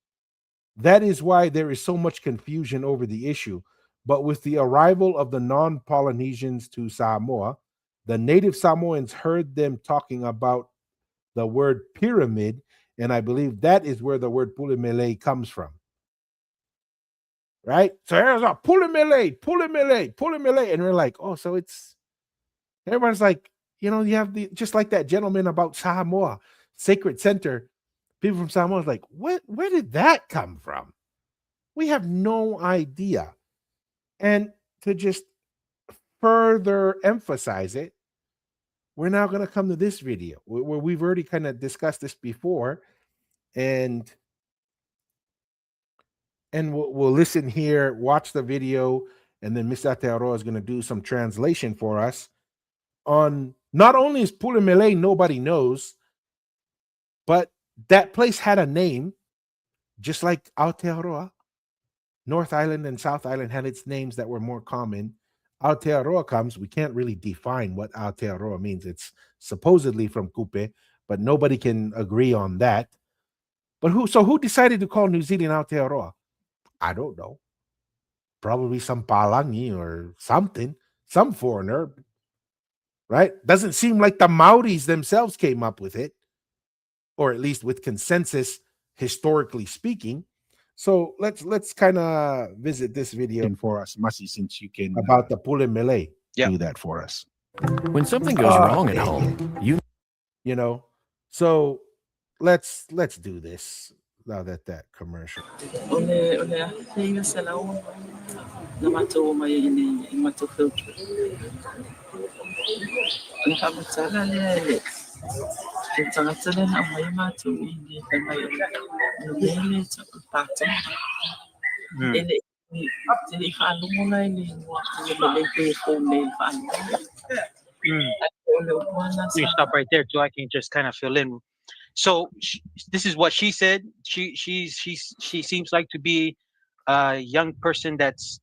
That is why there is so much confusion over the issue. But with the arrival of the non-Polynesians to Samoa, the native Samoans heard them talking about the word pyramid, and I believe that is where the word Pulimele comes from. Right? So there's a Pulimele, and we're like, oh, so it's, everyone's like, you know, you have the, just like that gentleman about Samoa, Sacred Center. People from Samoa is like, where did that come from? We have no idea. And to just further emphasize it, we're now going to come to this video where we've already kind of discussed this before, and we'll listen here, watch the video, and then Mr. Aotearoa is going to do some translation for us on not only is Pulimele nobody knows, but that place had a name, just like Aotearoa. North Island and South Island had its names that were more common. Aotearoa comes, we can't really define what Aotearoa means. It's supposedly from Kupe, but nobody can agree on that. But who decided to call New Zealand Aotearoa? I don't know. Probably some Palangi or something, some foreigner, right? Doesn't seem like the Maoris themselves came up with it, or at least with consensus, historically speaking. So let's kind of visit this video for us, Masi, since you can about the Pulimele. Do that for us. When something goes wrong at home, you know. So let's do this now that commercial. namatoma yini imatofiltre nkamatala lele tsangatsala na mai matu ini mai lele pato ele tini fanu mona ini lele pe phone fanu Let me stop right there so I can just kind of fill in. So this is what she said. She seems like to be a young person that's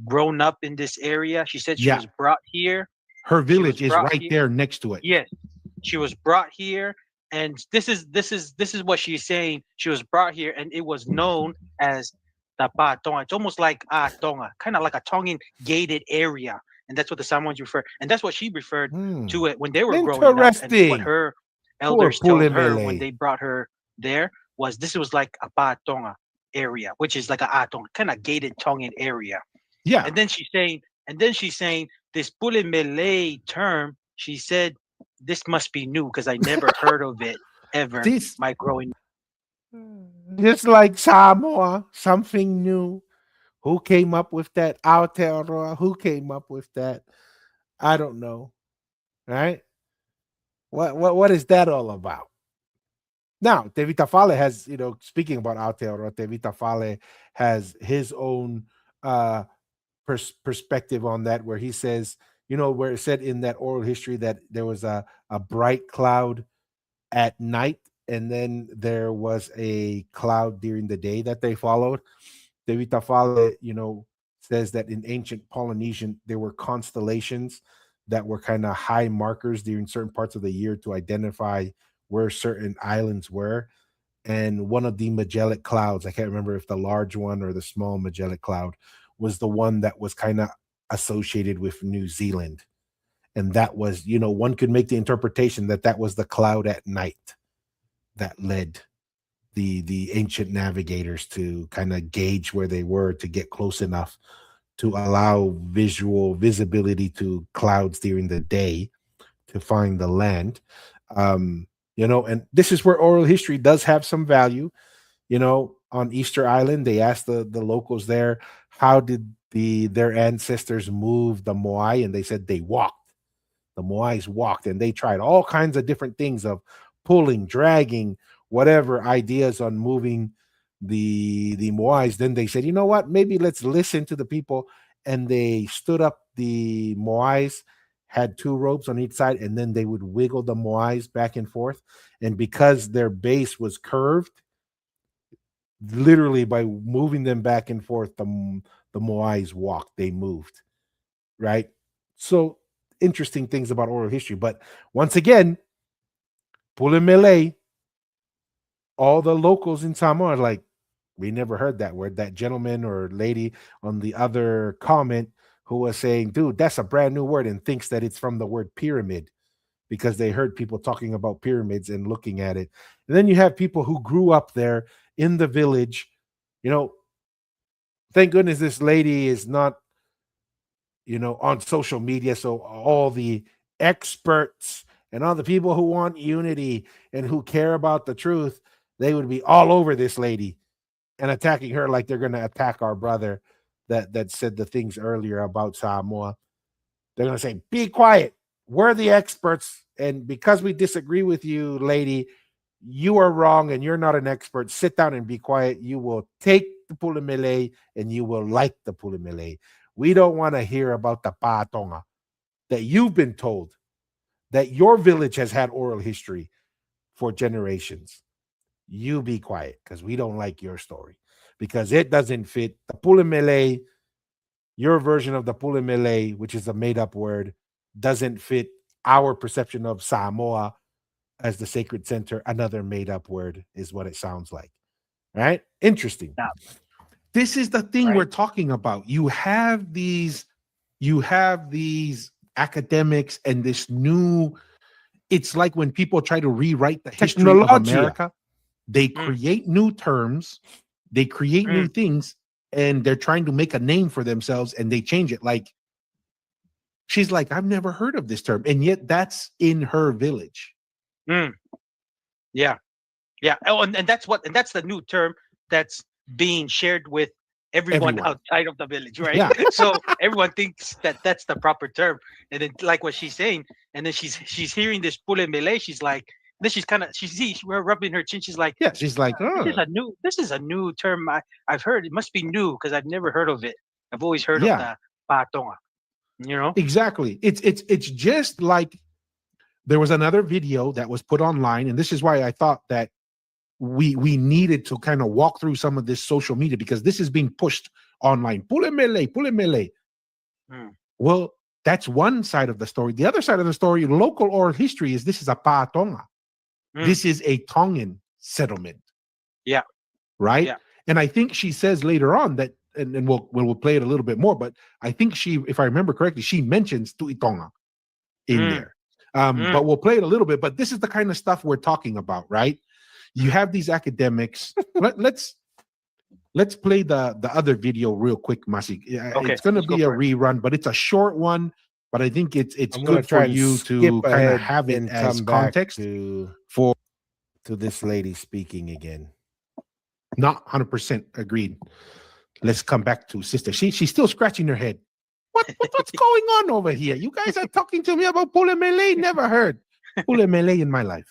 grown up in this area. She said she Yeah. was brought here. Her She was village is brought right here. there next to it. Yes, she was brought here, and this is what she's saying. She was brought here, and it was known as Tapa Tonga. It's almost like Tonga, kind of like a Tongan gated area, and that's what the Samoans refer. And that's what she referred to it when they were growing up, and what Interesting. her Poor elders told her when Pulimele. they brought her there was this was like a Pa Tonga area, which is like a Tonga, kind of gated Tongan area. Yeah. And then she's saying this Pulimele term. She said this must be new because I never heard of it ever. My growing. Just like Samoa, something new. Who came up with that? Aotearoa. Who came up with that? I don't know. Right? What is that all about? Now, Tevita Fale has, speaking about Aotearoa, Tevita Fale has his own perspective on that, where he says, where it said in that oral history that there was a bright cloud at night, and then there was a cloud during the day that they followed. Tevita Fale, says that in ancient Polynesian, there were constellations that were kind of high markers during certain parts of the year to identify where certain islands were. And one of the Magellan clouds, I can't remember if the large one or the small Magellan cloud, was the one that was kind of associated with New Zealand. And that was, one could make the interpretation that that was the cloud at night that led the ancient navigators to kind of gauge where they were to get close enough to allow visibility to clouds during the day to find the land. And this is where oral history does have some value. On Easter Island, they asked the locals there, how did their ancestors move the Moai? And they said they walked. The Moais walked, and they tried all kinds of different things of pulling, dragging, whatever ideas on moving the Moais. Then they said, you know what? Maybe let's listen to the people. And they stood up the Moais, had two ropes on each side, and then they would wiggle the Moais back and forth. And because their base was curved, literally by moving them back and forth, the Moais walked, they moved, right? So interesting things about oral history. But once again, Pulimele, all the locals in Samoa are like, we never heard that word. That gentleman or lady on the other comment who was saying, dude, that's a brand new word, and thinks that it's from the word pyramid because they heard people talking about pyramids and looking at it. And then you have people who grew up there in the village. Thank goodness this lady is not, on social media. So all the experts and all the people who want unity and who care about the truth, they would be all over this lady and attacking her like they're going to attack our brother that said the things earlier about Samoa. They're going to say, be quiet. We're the experts. And because we disagree with you, lady, you are wrong and you're not an expert. Sit down and be quiet. You will take the Pulimele and you will like the Pulimele. We don't want to hear about the Pa'atonga that you've been told that your village has had oral history for generations. You be quiet because we don't like your story because it doesn't fit the Pulimele. Your version of the Pulimele, which is a made-up word, doesn't fit our perception of Samoa as the sacred center. Another made-up word is what it sounds like. Right? Interesting. Yeah. This is the thing we're talking about. You have these academics and this new, it's like when people try to rewrite the history of America, they create new terms, they create new things, and they're trying to make a name for themselves and they change it. Like, she's like, I've never heard of this term. And yet that's in her village. Yeah. Oh, and that's the new term that's being shared with everyone Everyone. outside of the village, right? Yeah. So everyone thinks that that's the proper term. And then, like what she's saying, and then she's hearing this pule mele. She's like, then she's kind of she's rubbing her chin. She's like, Yeah, she's like, this is a new term I've heard. It must be new because I've never heard of it. I've always heard of yeah, the patonga, you know? exactly. It's just like there was another video that was put online, and this is why I thought that we needed to kind of walk through some of this social media, because this is being pushed online. Pule mele, pule mele. Well, that's one side of the story. The other side of the story, local oral history, is this is a patonga. This is a Tongan settlement. Yeah. Right. Yeah. And I think she says later on that, and we'll play it a little bit more, but I think she, if I remember correctly, she mentions Tuitonga in there. But we'll play it a little bit. But this is the kind of stuff we're talking about, right? You have these academics. let's play the other video real quick, Masi. Okay, it's going to let's go be a for it. rerun, but it's a short one. But I think it's I'm gonna good try for and you skip to kind ahead of have it and as come back context to this lady speaking again. Not 100% agreed. Let's come back to sister. She's still scratching her head. What's going on over here? You guys are talking to me about Pule Mele. Never heard Pule Mele in my life.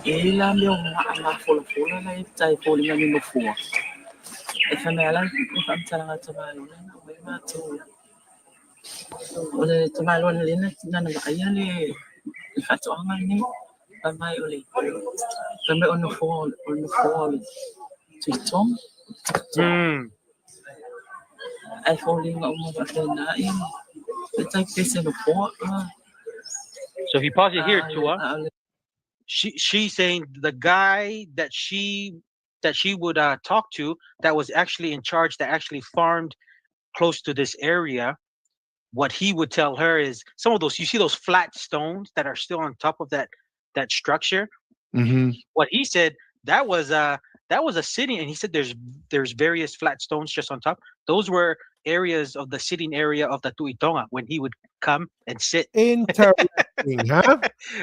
Ilam yung mga full-full na itay po nga ni mo po. Ifanela, ifam talaga tumalo na may mato. Uli tumalo na lina na nag-ayan eh. Ifato ang ni pamay uli. Pamay on the fall. Titong. Ay falling nga umabata na yun. Itay kasi no po. So if you pause it here, Tua, she's saying the guy that she would talk to, that was actually in charge, that actually farmed close to this area, what he would tell her is some of those, you see those flat stones that are still on top of that structure. What he said, that was a city, and he said there's various flat stones just on top. Those were areas of the sitting area of the Tuitonga when he would come and sit. Interesting, huh?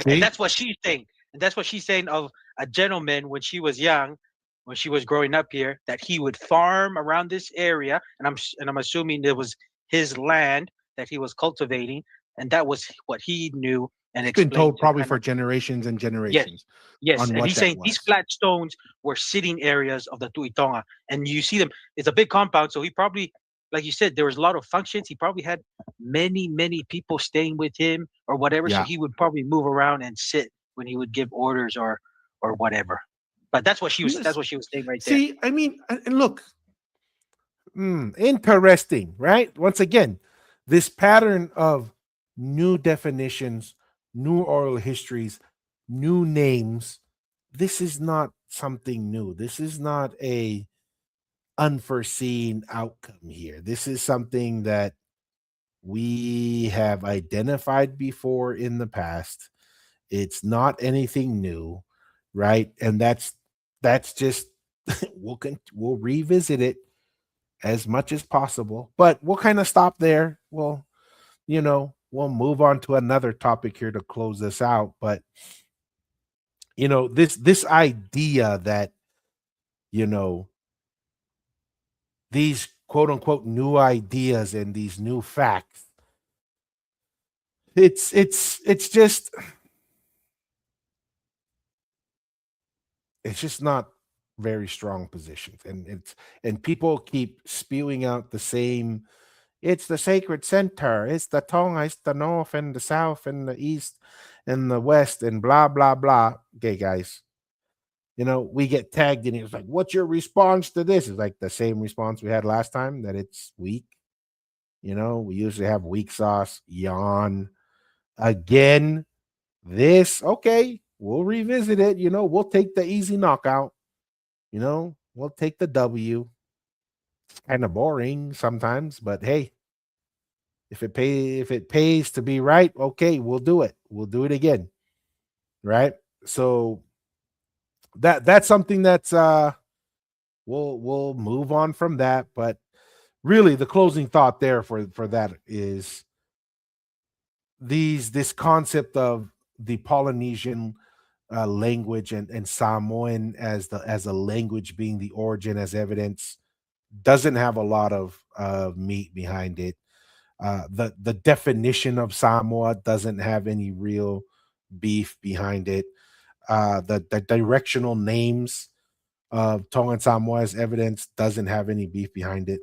And that's what she's saying. And that's what she's saying of a gentleman when she was young, when she was growing up here, that he would farm around this area, and I'm assuming it was his land that he was cultivating, and that was what he knew and It's been explained told to probably kind for of- generations and generations. Yes, on and what he's that saying these was. flat stones were sitting areas of the Tuitonga, and you see them. It's a big compound, so he probably, like you said, there was a lot of functions. He probably had many people staying with him or whatever. So Yeah. he would probably move around and sit when he would give orders or whatever. But that's what she was saying right there. See, I mean, and look, interesting, right? Once again, this pattern of new definitions, new oral histories, new names. This is not something new. This is not a unforeseen outcome here. This is something that we have identified before in the past. It's not anything new, right? And that's just we'll revisit it as much as possible, but we'll kind of stop there. We'll move on to another topic here to close this out. But this idea that these quote unquote new ideas and these new facts, it's just not very strong positions, and people keep spewing out the same. It's the sacred center. It's the Tonga. It's the north and the south and the east and the west and blah blah blah. Okay, guys, we get tagged in it. It's like, what's your response to this? It's like the same response we had last time, that it's weak. We usually have weak sauce. Yawn again. This okay? We'll revisit it. We'll take the easy knockout. We'll take the W. Kind of boring sometimes, but hey, if it pays to be right, okay, we'll do it. We'll do it again, right? So that's something that's we'll move on from that. But really, the closing thought there for that is this concept of the Polynesian language and Samoan as a language being the origin as evidence doesn't have a lot of meat behind it. The definition of Samoa doesn't have any real beef behind it. The directional names of Tonga and Samoa as evidence doesn't have any beef behind it.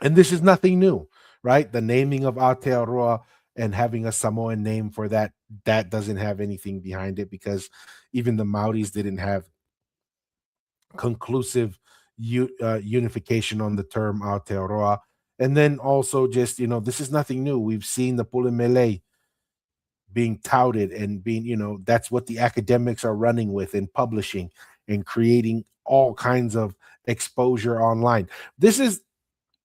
And this is nothing new, right? The naming of Aotearoa and having a Samoan name for that doesn't have anything behind it because even the Maoris didn't have conclusive unification on the term Aotearoa. And then also just, this is nothing new. We've seen the Pulimele being touted and being, that's what the academics are running with and publishing and creating all kinds of exposure online. This is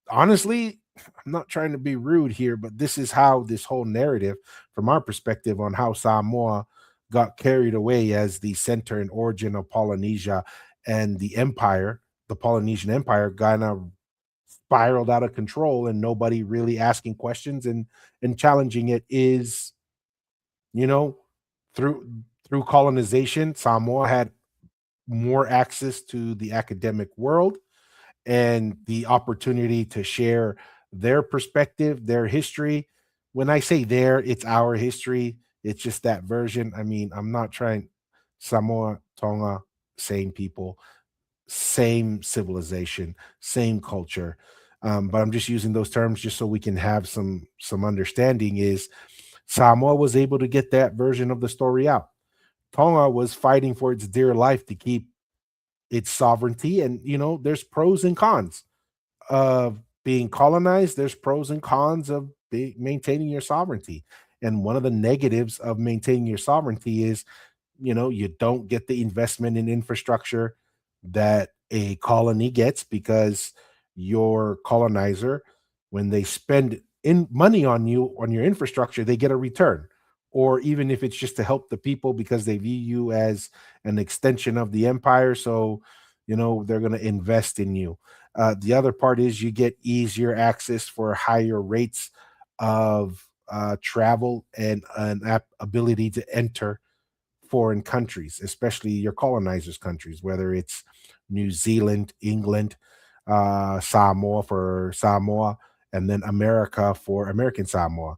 honestly, I'm not trying to be rude here, but this is how this whole narrative, from our perspective, on how Samoa got carried away as the center and origin of Polynesia and the empire, the Polynesian Empire, kind of spiraled out of control, and nobody really asking questions and challenging it is, you know, through colonization, Samoa had more access to the academic world and the opportunity to share their perspective, their history. When I say their, it's our history. It's just that version. I mean, I'm not trying Samoa, Tonga, same people, same civilization, same culture. But I'm just using those terms just so we can have some understanding. Is Samoa was able to get that version of the story out. Tonga was fighting for its dear life to keep its sovereignty, and there's pros and cons of being colonized. There's pros and cons of maintaining your sovereignty, and one of the negatives of maintaining your sovereignty is you don't get the investment in infrastructure that a colony gets, because your colonizer, when they spend in money on you on your infrastructure, they get a return. Or even if it's just to help the people because they view you as an extension of the empire, so they're going to invest in you. The other part is you get easier access for higher rates of travel and an ability to enter foreign countries, especially your colonizers' countries, whether it's New Zealand, England, Samoa for Samoa, and then America for American Samoa,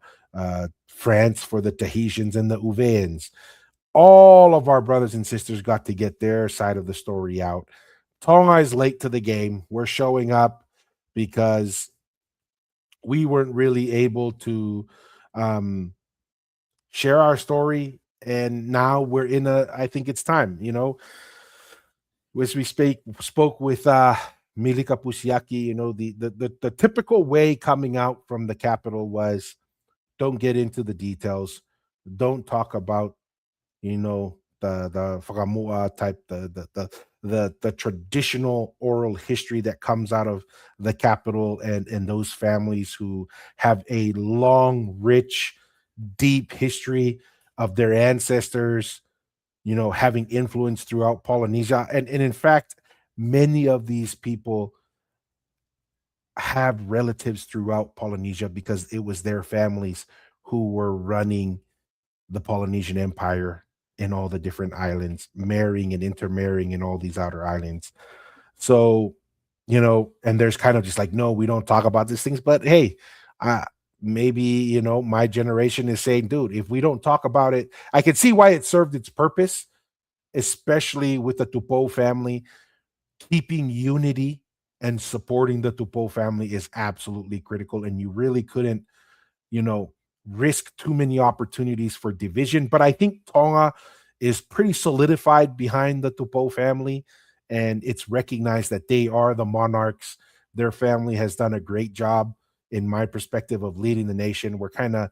France for the Tahitians and the Uveans. All of our brothers and sisters got to get their side of the story out. Tonga is late to the game. We're showing up because we weren't really able to share our story, and now we're in I think it's time, as we spoke with Milika Pusiaki, the typical way coming out from the capital was, don't get into the details, don't talk about the whakamua type, the traditional oral history that comes out of the capital, and those families who have a long, rich, deep history of their ancestors having influence throughout Polynesia. And in fact, many of these people have relatives throughout Polynesia because it was their families who were running the Polynesian Empire in all the different islands, marrying and intermarrying in all these outer islands. So, and there's kind of just like, no, we don't talk about these things. But hey, maybe, my generation is saying, dude, if we don't talk about it, I can see why it served its purpose, especially with the Tupou family. Keeping unity and supporting the Tupou family is absolutely critical. And you really couldn't, risk too many opportunities for division. But I think Tonga is pretty solidified behind the Tupou family, and it's recognized that they are the monarchs. Their family has done a great job, in my perspective, of leading the nation. We're kind of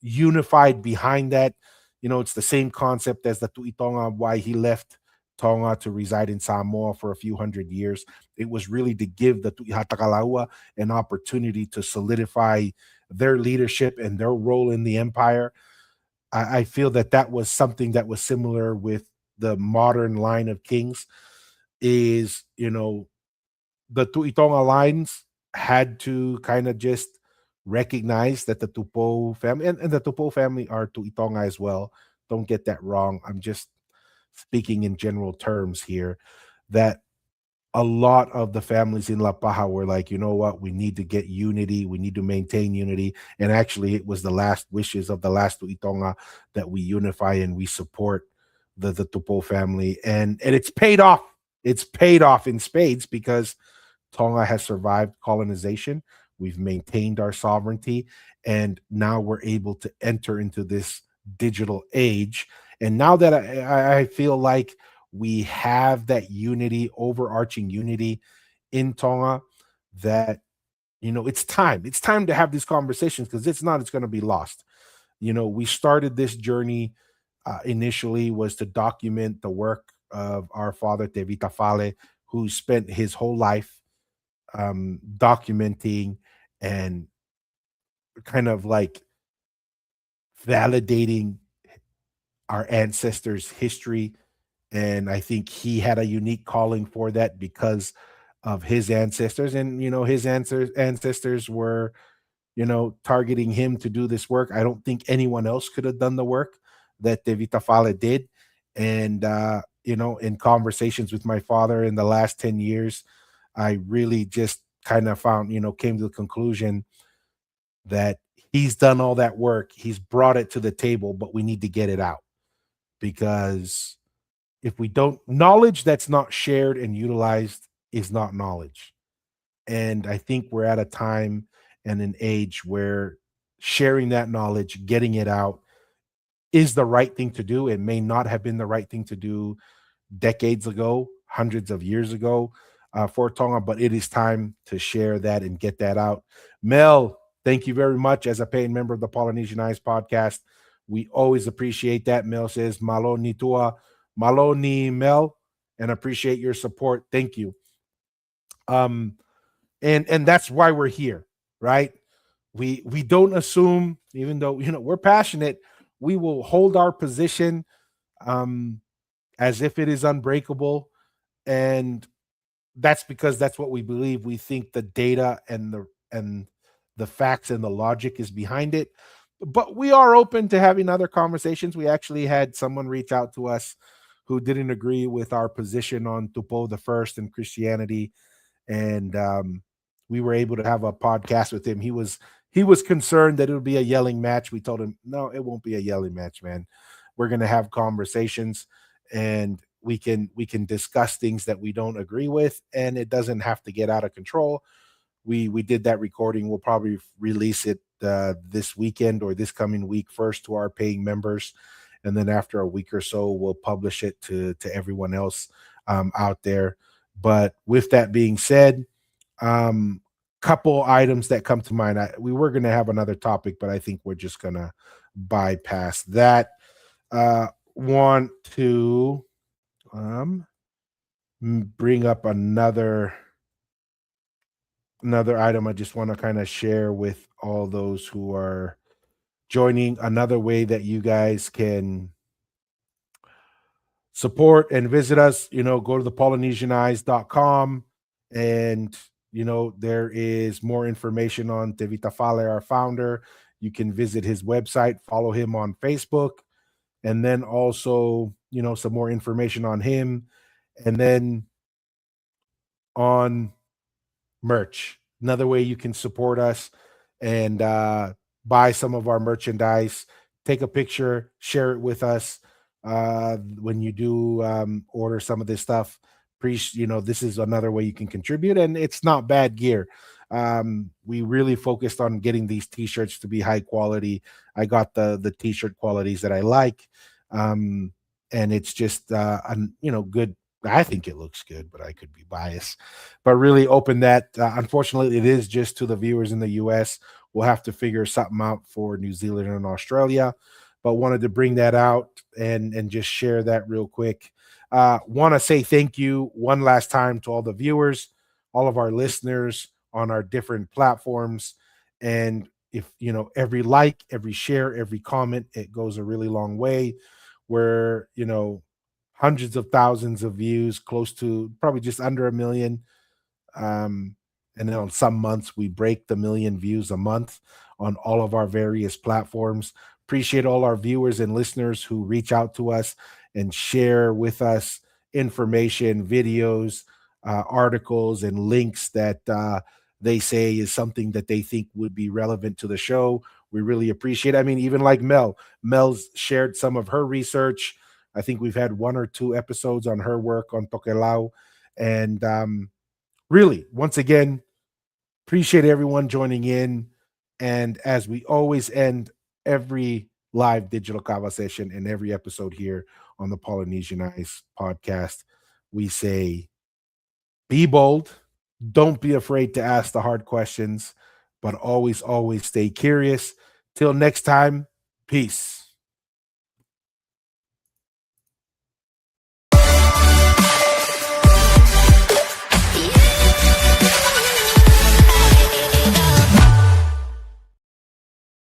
unified behind that. It's the same concept as the Tu'i Tonga, why he left Tonga to reside in Samoa for a few hundred years. It was really to give the Tu'i Hatakalaua an opportunity to solidify their leadership and their role in the empire. I feel that was something that was similar with the modern line of kings. Is the Tu'i Tonga lines had to kind of just recognize that the Tupou family, and the Tupou family are Tu'i Tonga as well. Don't get that wrong. I'm just speaking in general terms here, that a lot of the families in La Paja were like, you know what, we need to get unity, we need to maintain unity. And actually, it was the last wishes of the last Tuitonga that we unify and we support the Tupo family. And it's paid off. It's paid off in spades because Tonga has survived colonization. We've maintained our sovereignty, and now we're able to enter into this digital age. And now that I feel like we have that unity, overarching unity in Tonga, that it's time. It's time to have these conversations because it's going to be lost. We started this journey initially was to document the work of our father Tevita Fale, who spent his whole life documenting and kind of like validating our ancestors' history. And I think he had a unique calling for that because of his ancestors. And, his ancestors were, targeting him to do this work. I don't think anyone else could have done the work that Tevita Fale did. And, in conversations with my father in the last 10 years, I really just kind of came to the conclusion that he's done all that work. He's brought it to the table, but we need to get it out because if we don't, knowledge that's not shared and utilized is not knowledge. And I think we're at a time and an age where sharing that knowledge, getting it out is the right thing to do. It may not have been the right thing to do decades ago, hundreds of years ago for Tonga, but it is time to share that and get that out. Mel, thank you very much as a paying member of the Polynesian Eyes podcast. We always appreciate that. Mel says, Malo ni tua, malo ni Mel, and appreciate your support. Thank you. And that's why we're here, right? We don't assume, even though we're passionate, we will hold our position as if it is unbreakable. And that's because that's what we believe. We think the data and the facts and the logic is behind it. But we are open to having other conversations. We actually had someone reach out to us who didn't agree with our position on Tupo the First and Christianity. And we were able to have a podcast with him. He was concerned that it would be a yelling match. We told him, no, it won't be a yelling match, man. We're going to have conversations and we can discuss things that we don't agree with, and it doesn't have to get out of control. We did that recording. We'll probably release it this weekend or this coming week first to our paying members. And then after a week or so, we'll publish it to everyone else out there. But with that being said, couple items that come to mind. We were going to have another topic, but I think we're just going to bypass that. Want to bring up another item I just want to kind of share with all those who are joining. Another way that you guys can support and visit us, go to the polynesianeyes.com, and there is more information on Tevita Fale, our founder. You can visit his website, follow him on Facebook, and then also some more information on him, and then on merch. Another way you can support us and buy some of our merchandise. Take a picture, share it with us when you do order some of this stuff. This is another way you can contribute, and it's not bad gear. We really focused on getting these t-shirts to be high quality. I got the t-shirt qualities that I like, and it's just good. I think it looks good, but I could be biased. But really open that. Unfortunately, it is just to the viewers in the US. We'll have to figure something out for New Zealand and Australia, but wanted to bring that out and just share that real quick. Want to say thank you one last time to all the viewers, all of our listeners on our different platforms. And if, every like, every share, every comment, it goes a really long way. Where, hundreds of thousands of views, close to probably just under 1 million. And then on some months, we break the 1 million views a month on all of our various platforms. Appreciate all our viewers and listeners who reach out to us and share with us information, videos, articles, and links that they say is something that they think would be relevant to the show. We really appreciate it. I mean, even like Mel's shared some of her research. I think we've had 1 or 2 episodes on her work on Tokelau. And really, once again, appreciate everyone joining in. And as we always end every live digital conversation in every episode here on the Polynesianized podcast, we say, be bold. Don't be afraid to ask the hard questions, but always, always stay curious. Till next time, peace.